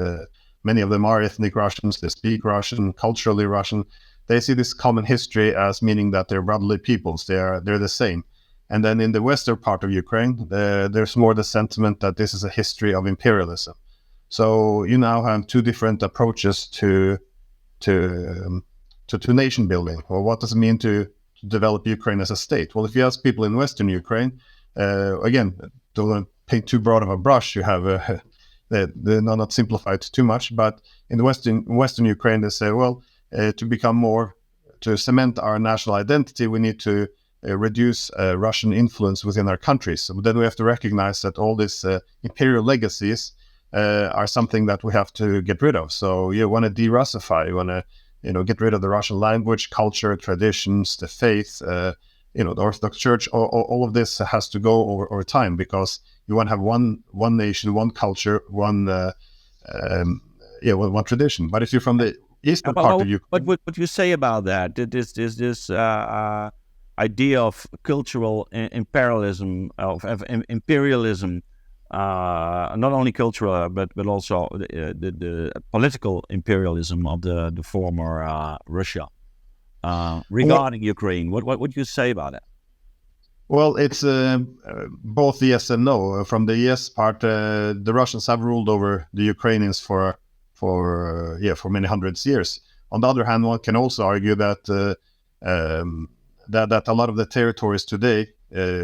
Many of them are ethnic Russians, they speak Russian, culturally Russian. They see this common history as meaning that they're brotherly peoples, they're the same. And then in the western part of Ukraine, there's more the sentiment that this is a history of imperialism. So you now have two different approaches to nation building. Well, what does it mean to develop Ukraine as a state? Well, if you ask people in Western Ukraine, again, don't paint too broad of a brush. You have they're not simplified too much, but in the Western Ukraine, they say, well, to cement our national identity, we need to reduce Russian influence within our countries. So then we have to recognize that all these imperial legacies are something that we have to get rid of. So you want to de-Russify, you want to get rid of the Russian language, culture, traditions, the faith, the Orthodox Church. All of this has to go over time, because you want to have one nation, one culture, one tradition. But if you're from the eastern part of Ukraine, but what would you say about that? This idea of cultural imperialism, not only cultural but also the political imperialism of the former Russia regarding Ukraine. What would you say about it? Well, it's both yes and no. From the yes part, the Russians have ruled over the Ukrainians for many hundreds of years. On the other hand, one can also argue that that a lot of the territories today,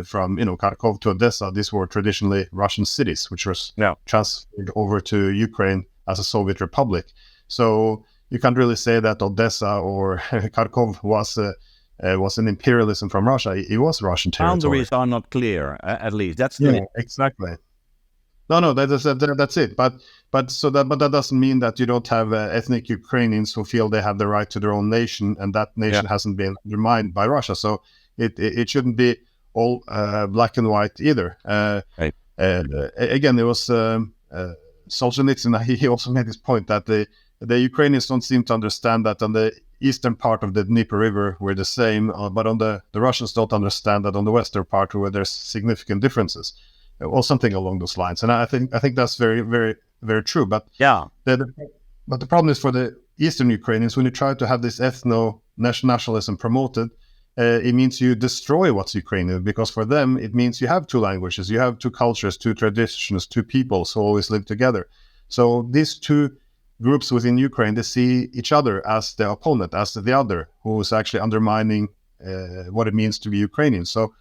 from Kharkov to Odessa, these were traditionally Russian cities, which was transferred over to Ukraine as a Soviet republic. So you can't really say that Odessa or Kharkov was an imperialism from Russia. It was Russian territory. Boundaries are not clear, at least. That's the exactly. No, that's it. But that doesn't mean that you don't have ethnic Ukrainians who feel they have the right to their own nation, and that nation hasn't been undermined by Russia. So it shouldn't be all black and white either. Right. Again, it was Solzhenitsyn. He also made this point that the Ukrainians don't seem to understand that on the eastern part of the Dnieper River were the same, but on the Russians don't understand that on the western part where there's significant differences, or something along those lines. And I think that's very, very, very true. But Yeah. But the problem is for the Eastern Ukrainians, when you try to have this ethno-nationalism promoted, it means you destroy what's Ukrainian, because for them, it means you have two languages, you have two cultures, two traditions, two peoples who always live together. So these two groups within Ukraine, they see each other as the opponent, as the other, who is actually undermining what it means to be Ukrainian. So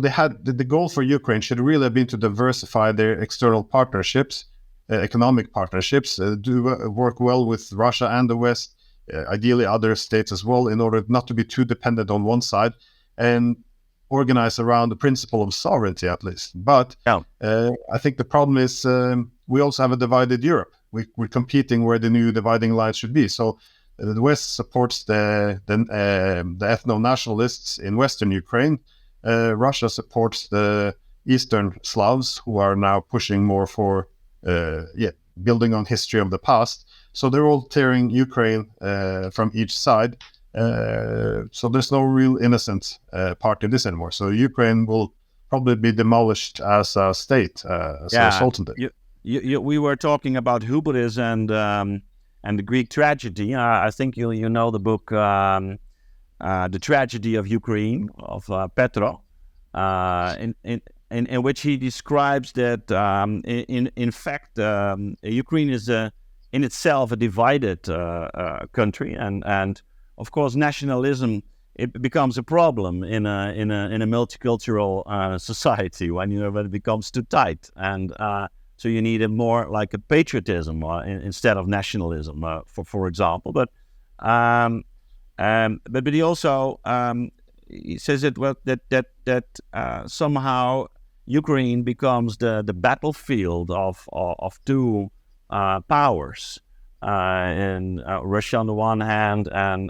they had the goal for Ukraine should really have been to diversify their external partnerships, economic partnerships, do work well with Russia and the West, ideally other states as well, in order not to be too dependent on one side, and organize around the principle of sovereignty at least. But I think the problem is we also have a divided Europe. We're competing where the new dividing lines should be. So the West supports the ethno-nationalists in Western Ukraine. Russia supports the Eastern Slavs, who are now pushing more for building on history of the past. So they're all tearing Ukraine from each side. So there's no real innocent part in this anymore. So Ukraine will probably be demolished as a state, as a result of it. We were talking about hubris and the Greek tragedy. I think you know the book The Tragedy of Ukraine of Petro, in which he describes that in fact Ukraine is in itself a divided country, and of course nationalism, it becomes a problem in a multicultural society when it becomes too tight, and so you need a more like a patriotism instead of nationalism, for example. But he also he says that somehow Ukraine becomes the battlefield of two powers, in Russia on the one hand, and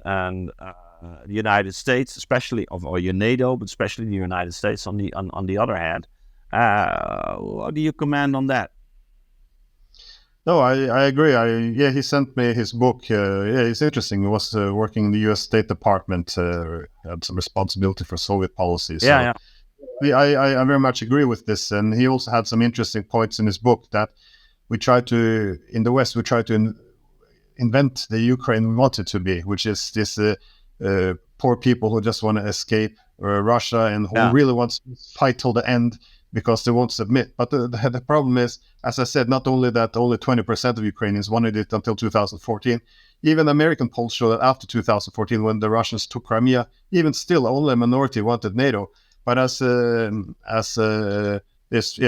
the United States, especially, or NATO, but especially the United States on the other hand. What do you comment on that? No, I agree. He sent me his book. It's interesting. He was working in the U.S. State Department, had some responsibility for Soviet policy. So I very much agree with this. And he also had some interesting points in his book that in the West, we try to invent the Ukraine we want it to be, which is this poor people who just want to escape Russia and who really wants to fight till the end because they won't submit. But the problem is, as I said, not only that only 20% of Ukrainians wanted it until 2014, even American polls show that after 2014, when the Russians took Crimea, even still only a minority wanted NATO. But as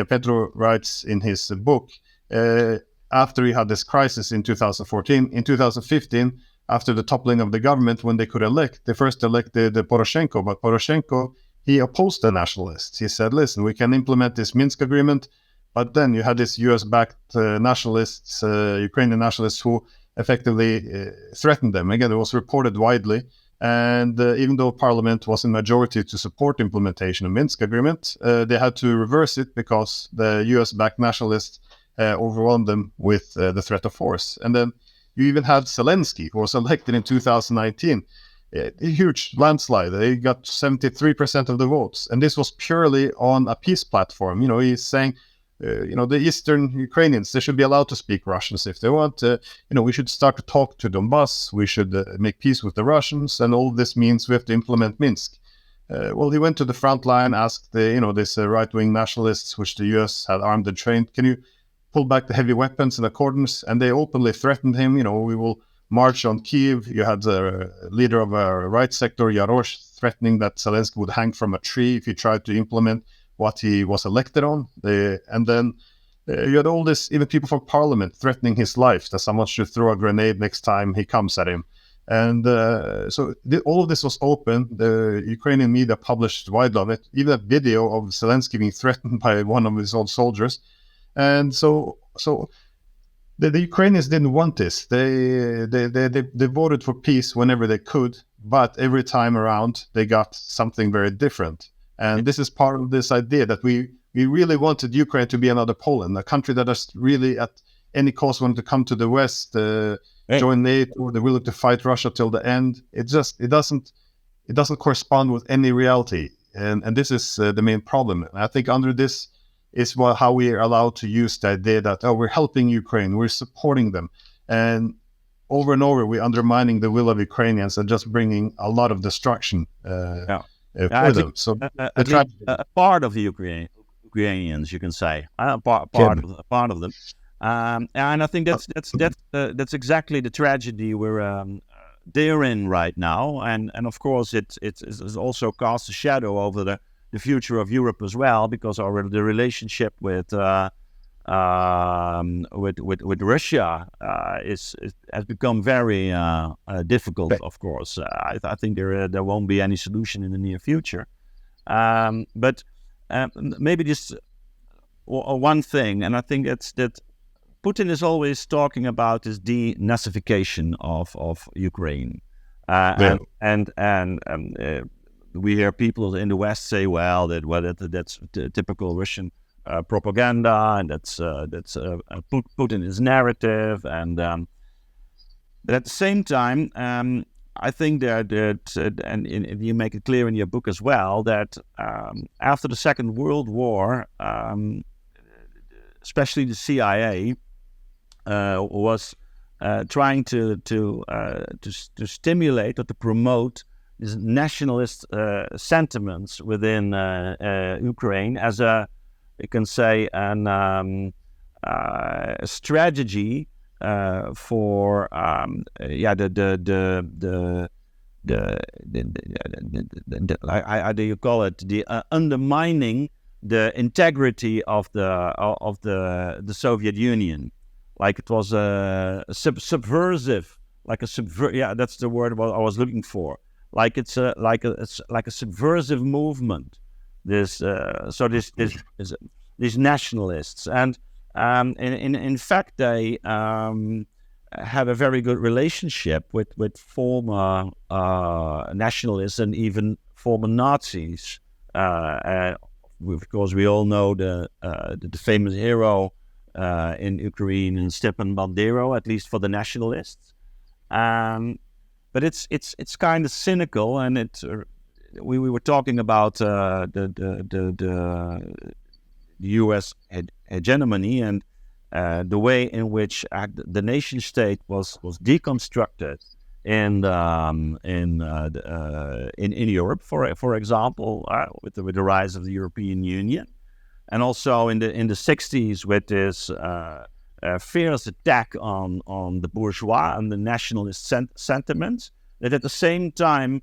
Petro writes in his book, after he had this crisis in 2014, in 2015, after the toppling of the government, when they could elect, they first elected Poroshenko, but Poroshenko, he opposed the nationalists. He said, listen, we can implement this Minsk agreement, but then you had this US-backed nationalists, Ukrainian nationalists, who effectively threatened them. Again, it was reported widely, and even though Parliament was in majority to support implementation of Minsk agreement, they had to reverse it because the US-backed nationalists overwhelmed them with the threat of force. And then you even had Zelensky, who was elected in 2019, a huge landslide. He got 73% of the votes. And this was purely on a peace platform. He's saying, the Eastern Ukrainians, they should be allowed to speak Russians if they want. We should start to talk to Donbass. We should make peace with the Russians. And all this means we have to implement Minsk. Well, he went to the front line, asked this right-wing nationalists, which the US had armed and trained, can you pull back the heavy weapons in accordance? And they openly threatened him, we will march on Kiev. You had the leader of a right sector, Yarosh, threatening that Zelensky would hang from a tree if he tried to implement what he was elected on. And then you had all this, even people from parliament threatening his life, that someone should throw a grenade next time he comes at him. And so all of this was open. The Ukrainian media published widely on it, even a video of Zelensky being threatened by one of his own soldiers. And so the Ukrainians didn't want this. They voted for peace whenever they could, but every time around they got something very different. And this is part of this idea that we really wanted Ukraine to be another Poland, a country that is really at any cost wanted to come to the West, join NATO, they're willing to fight Russia till the end. It doesn't correspond with any reality, and this is the main problem. And I think under this is how we are allowed to use the idea that we're helping Ukraine, we're supporting them, and over we're undermining the will of Ukrainians and just bringing a lot of destruction for them. So a part of the Ukrainians, you can say, part of them, and I think that's exactly the tragedy they're in right now, and of course it also casts a shadow over the future of Europe as well, because already the relationship with Russia has become very difficult. Of course, I think there won't be any solution in the near future. But maybe just one thing, and I think that Putin is always talking about is denazification of Ukraine, and we hear people in the West say, well, that's typical Russian propaganda, and that's Putin's narrative, and but at the same time, I think that and you make it clear in your book as well that after the Second World War, especially the CIA was trying to stimulate or to promote these nationalist sentiments within Ukraine as you can say, a strategy for how do you call it? The undermining the integrity of the Soviet Union, like it was a subversive, that's the word I was looking for. Like it's like a subversive movement. These nationalists, and in fact they have a very good relationship with former nationalists and even former Nazis. Of course, we all know the famous hero in Ukraine, Stepan Bandera, at least for the nationalists. But it's kind of cynical, and we were talking about the U.S. hegemony and the way in which the nation state was deconstructed in Europe, for example, with the rise of the European Union, and also in the 60s with this fierce attack on the bourgeois and the nationalist sentiments. That at the same time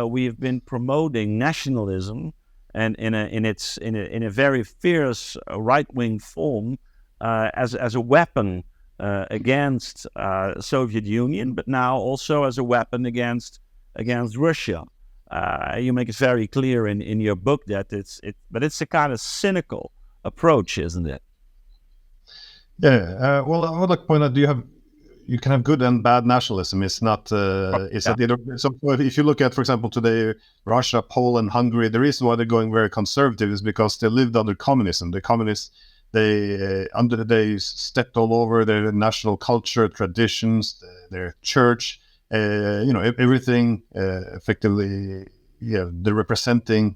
we have been promoting nationalism, and in a very fierce right-wing form as a weapon against Soviet Union, but now also as a weapon against Russia. You make it very clear in your book that it's a kind of cynical approach, isn't it? Yeah. Well, I would like to point out, you can have good and bad nationalism. It's not. So if you look at, for example, today, Russia, Poland, Hungary, the reason why they're going very conservative is because they lived under communism. The communists, they stepped all over their national culture, traditions, their church, everything effectively. Yeah, they're representing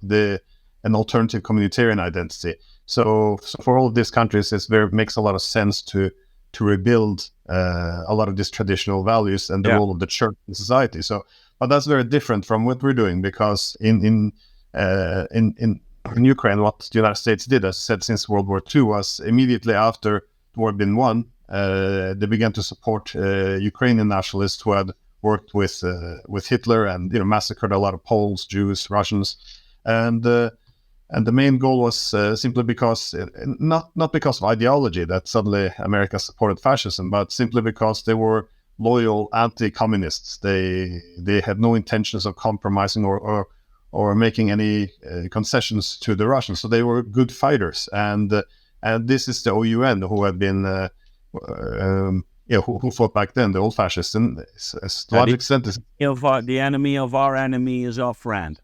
an alternative communitarian identity. So for all of these countries, it makes a lot of sense to rebuild a lot of these traditional values and the role of the church in society. So, but that's very different from what we're doing, because in Ukraine, what the United States did, as I said, since World War II, was immediately after the war had been won, they began to support Ukrainian nationalists who had worked with Hitler and massacred a lot of Poles, Jews, Russians, and the main goal was simply because, not because of ideology that suddenly America supported fascism, but simply because they were loyal anti-communists. They had no intentions of compromising or making any concessions to the Russians. So they were good fighters, and this is the OUN who had been who fought back then, the old fascists, and to a large extent, the enemy of our enemy is our friend.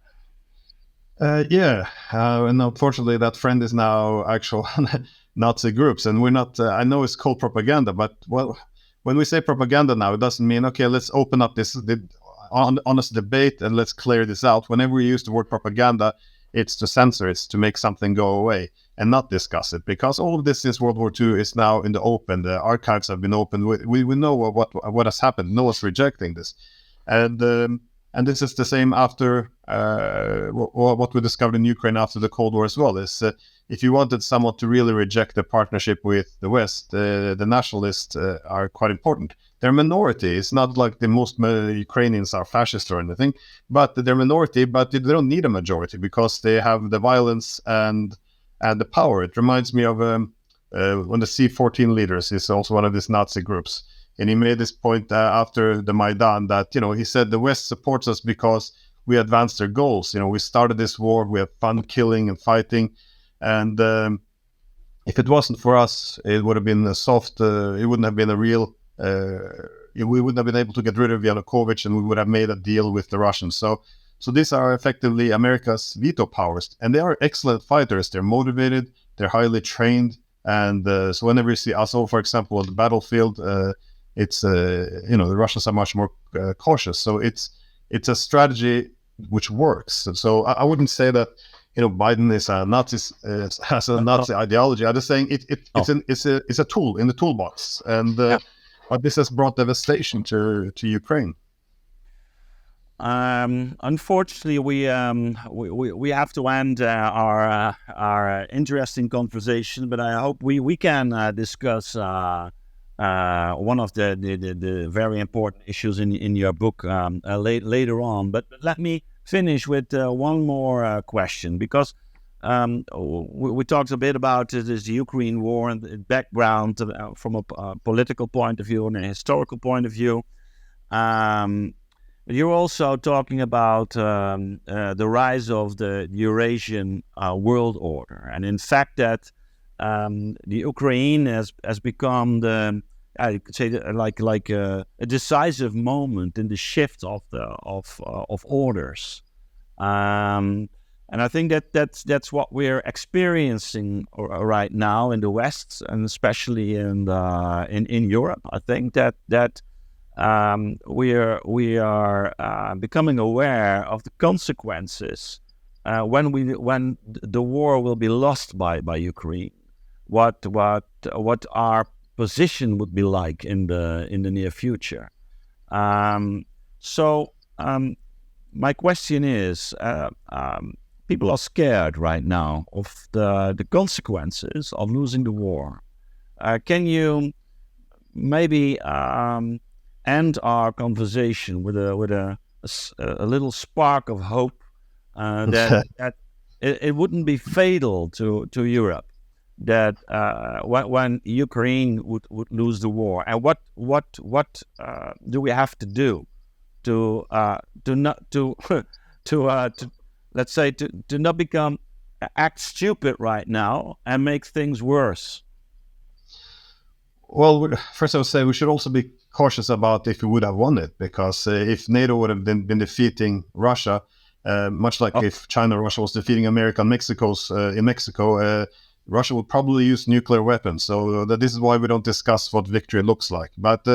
And unfortunately that friend is now actual Nazi groups, and we're not, I know it's called propaganda, but when when we say propaganda now, it doesn't mean, okay, let's open up this honest debate and let's clear this out. Whenever we use the word propaganda, it's to censor, it's to make something go away and not discuss it, because all of this since World War II is now in the open. The archives have been opened. We know what has happened. No one's rejecting this, and this is the same after what we discovered in Ukraine after the Cold War as well. Is if you wanted someone to really reject the partnership with the West, the nationalists are quite important. They're a minority. It's not like the most Ukrainians are fascist or anything, but they're a minority, but they don't need a majority because they have the violence and the power. It reminds me of when the C-14 leaders is also one of these Nazi groups. And he made this point after the Maidan that, he said the West supports us because we advanced their goals. We started this war, we have fun killing and fighting. And if it wasn't for us, it would have been a soft, it wouldn't have been a real, we wouldn't have been able to get rid of Yanukovych, and we would have made a deal with the Russians. So these are effectively America's veto powers, and they are excellent fighters. They're motivated, they're highly trained. And so whenever you see Azov, for example, on the battlefield, it's the Russians are much more cautious. So it's a strategy which works. So I wouldn't say that Biden is a Nazi, has a Nazi ideology. I'm just saying it's a tool in the toolbox, and but this has brought devastation to Ukraine. Unfortunately, we have to end our interesting conversation, but I hope we can discuss one of the very important issues in your book later on. But let me finish with one more question, because we talked a bit about this Ukraine war and the background from a political point of view and a historical point of view. You're also talking about the rise of the Eurasian world order, and in fact that the Ukraine has become I could say like a decisive moment in the shift of orders, and I think that's what we're experiencing right now in the West, and especially in Europe. I think that we are becoming aware of the consequences when the war will be lost by Ukraine. What our position would be like in the near future. So my question is, people are scared right now of the consequences of losing the war. Can you maybe end our conversation with a little spark of hope that it wouldn't be fatal to Europe, that when Ukraine would lose the war, and what do we have to do to let's say to not act stupid right now and make things worse? Well, first I would say we should also be cautious about if we would have won it, because if NATO would have been defeating Russia, much like if China or Russia was defeating America and in Mexico, Russia would probably use nuclear weapons. So this is why we don't discuss what victory looks like. But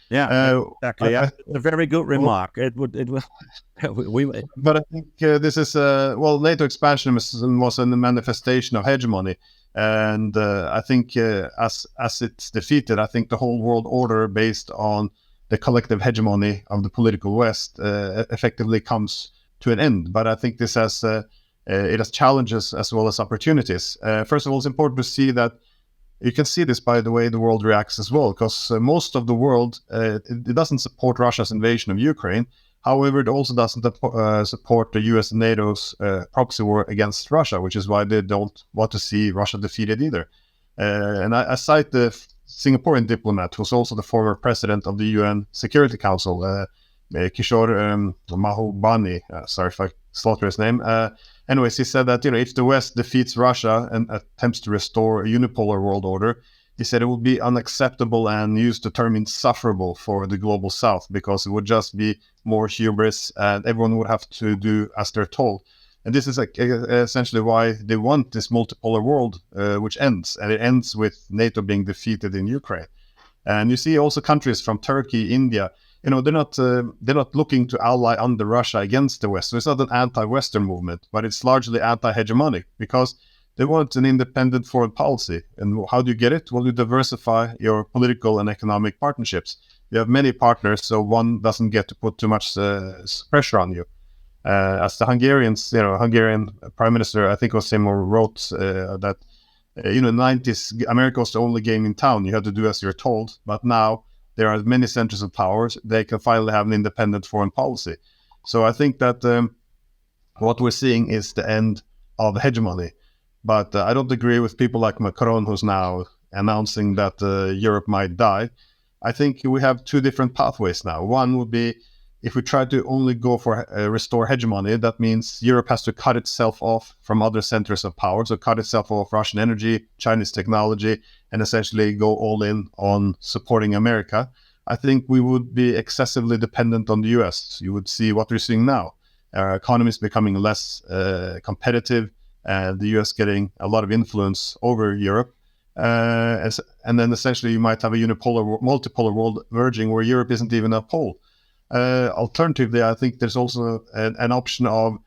exactly. A very good remark. It would. But I think this is NATO expansion was a manifestation of hegemony, and I think as it's defeated, I think the whole world order based on the collective hegemony of the political West effectively comes to an end. But I think this has it has challenges as well as opportunities. First of all, it's important to see that you can see this by the way the world reacts as well, because most of the world it doesn't support Russia's invasion of Ukraine. However, it also doesn't support the US and NATO's proxy war against Russia, which is why they don't want to see Russia defeated either. And I cite the Singaporean diplomat, who's also the former president of the UN Security Council, Kishore Mahbubani. Sorry if I slaughter his name. Anyways, he said that if the West defeats Russia and attempts to restore a unipolar world order, he said it would be unacceptable and used the term insufferable for the global South, because it would just be more hubris and everyone would have to do as they're told. And this is essentially why they want this multipolar world, which ends. And it ends with NATO being defeated in Ukraine. And you see also countries from Turkey, India, they're not looking to ally under Russia against the West. So it's not an anti-Western movement, but it's largely anti-hegemonic because they want an independent foreign policy. And how do you get it? Well, you diversify your political and economic partnerships. You have many partners, so one doesn't get to put too much pressure on you. As the Hungarian Prime Minister, I think it was him, who wrote that, in the 90s, America was the only game in town. You had to do as you're told. But now there are many centers of powers. They can finally have an independent foreign policy. So I think that what we're seeing is the end of hegemony. But I don't agree with people like Macron, who's now announcing that Europe might die. I think we have two different pathways now. One would be, if we try to only go for restore hegemony, that means Europe has to cut itself off from other centers of power, so cut itself off Russian energy, Chinese technology, and essentially go all in on supporting America. I think we would be excessively dependent on the US. You would see what we're seeing now. Our economy is becoming less competitive, and the US getting a lot of influence over Europe. And then essentially you might have a multipolar world emerging where Europe isn't even a pole. Alternatively, I think there's also an option of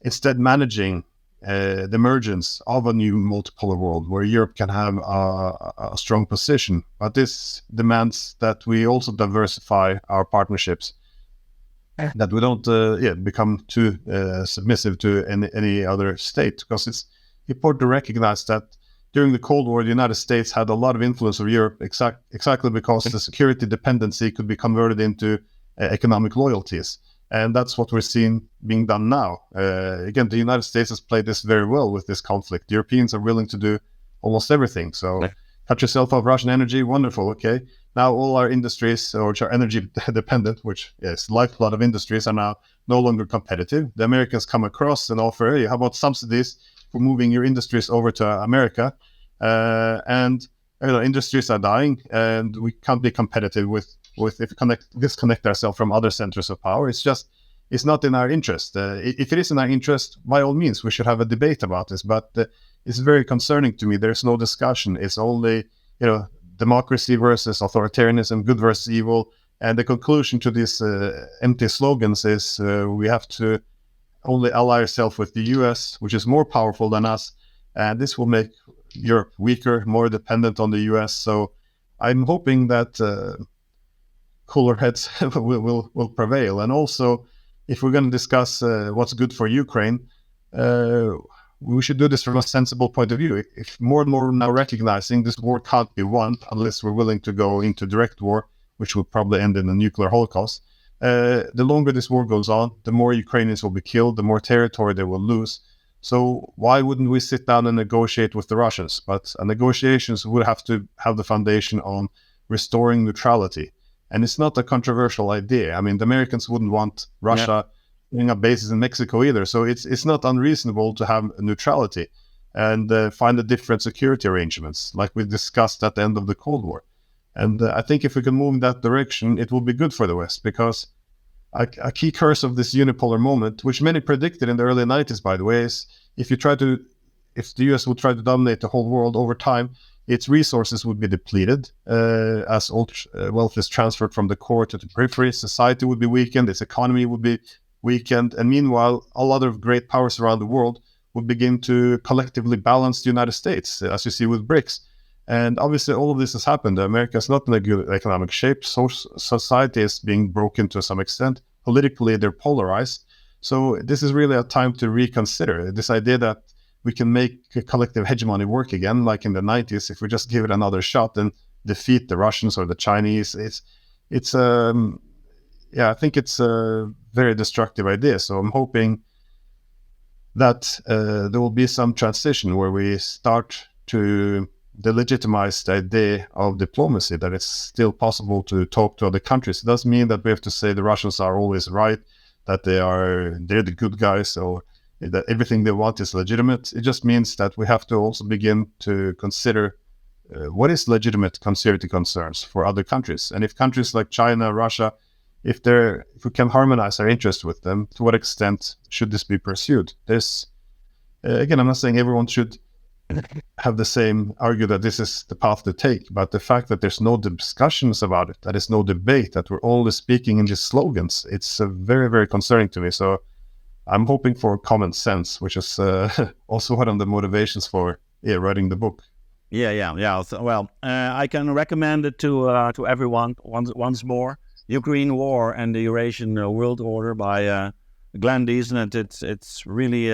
instead managing the emergence of a new multipolar world where Europe can have a strong position. But this demands that we also diversify our partnerships, that we don't become too submissive to any other state, because it's important to recognize that during the Cold War, the United States had a lot of influence over Europe exactly because the security dependency could be converted into economic loyalties. And that's what we're seeing being done now. Again, the United States has played this very well with this conflict. The Europeans are willing to do almost everything. So cut yourself off Russian energy, wonderful, okay. Now all our industries, which are energy dependent, which is lifeblood of industries, are now no longer competitive. The Americans come across and offer, hey, how about subsidies for moving your industries over to America? And industries are dying, and we can't be competitive with if we disconnect ourselves from other centers of power. It's not in our interest. If it is in our interest, by all means, we should have a debate about this. But it's very concerning to me. There's no discussion. It's only, democracy versus authoritarianism, good versus evil. And the conclusion to these empty slogans is we have to only ally ourselves with the US, which is more powerful than us. And this will make Europe weaker, more dependent on the US. So I'm hoping that cooler heads will prevail. And also, if we're going to discuss what's good for Ukraine, we should do this from a sensible point of view. If more and more now recognizing this war can't be won unless we're willing to go into direct war, which will probably end in a nuclear holocaust, the longer this war goes on, the more Ukrainians will be killed, the more territory they will lose. So why wouldn't we sit down and negotiate with the Russians? But negotiations would have to have the foundation on restoring neutrality. And it's not a controversial idea. I mean, the Americans wouldn't want Russia putting up bases in Mexico either. So it's not unreasonable to have neutrality and find a different security arrangements, like we discussed at the end of the Cold War. And I think if we can move in that direction, it will be good for the West, because a key curse of this unipolar moment, which many predicted in the early 90s, by the way, is if the US would try to dominate the whole world over time, its resources would be depleted as all wealth is transferred from the core to the periphery. Society would be weakened, its economy would be weakened, and meanwhile, all other great powers around the world would begin to collectively balance the United States, as you see with BRICS. And obviously, all of this has happened. America is not in a good economic shape. So society is being broken to some extent. Politically, they're polarized. So this is really a time to reconsider this idea that we can make a collective hegemony work again, like in the 90s, if we just give it another shot and defeat the Russians or the Chinese. I think it's a very destructive idea. So I'm hoping that there will be some transition where we start to delegitimize the idea of diplomacy, that it's still possible to talk to other countries. It doesn't mean that we have to say the Russians are always right, that they're the good guys, or that everything they want is legitimate. It just means that we have to also begin to consider what is legitimate security concerns for other countries. And if countries like China, Russia, if we can harmonize our interests with them, to what extent should this be pursued? Again, I'm not saying everyone should have the same argue that this is the path to take, but the fact that there's no discussions about it, that there's no debate, that we're only speaking in just slogans, it's very, very concerning to me. So I'm hoping for common sense, which is also one of the motivations for writing the book. Yeah. Well, I can recommend it to everyone once more. Ukraine War and the Eurasian World Order by Glenn Diesen. It's really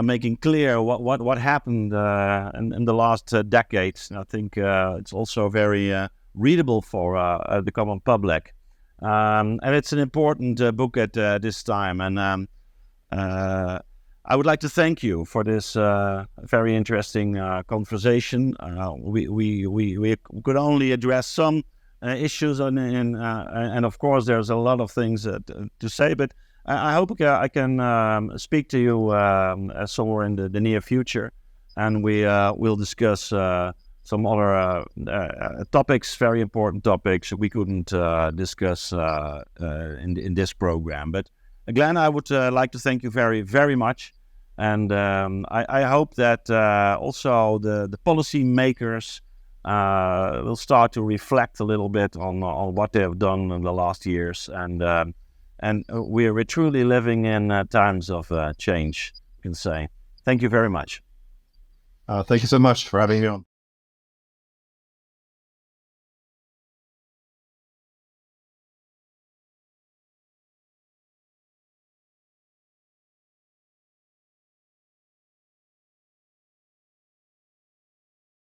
making clear what happened in the last decades. I think it's also very readable for the common public, and it's an important book at this time. And I would like to thank you for this very interesting conversation. We could only address some issues, and of course there's a lot of things to say, but I hope I can speak to you somewhere in the near future, and we'll discuss some other topics, very important topics we couldn't discuss in this program. But Glenn, I would like to thank you very, very much. And I hope that also the policy makers will start to reflect a little bit on what they have done in the last years. And we're truly living in times of change, I can say. Thank you very much. Thank you so much for having me on.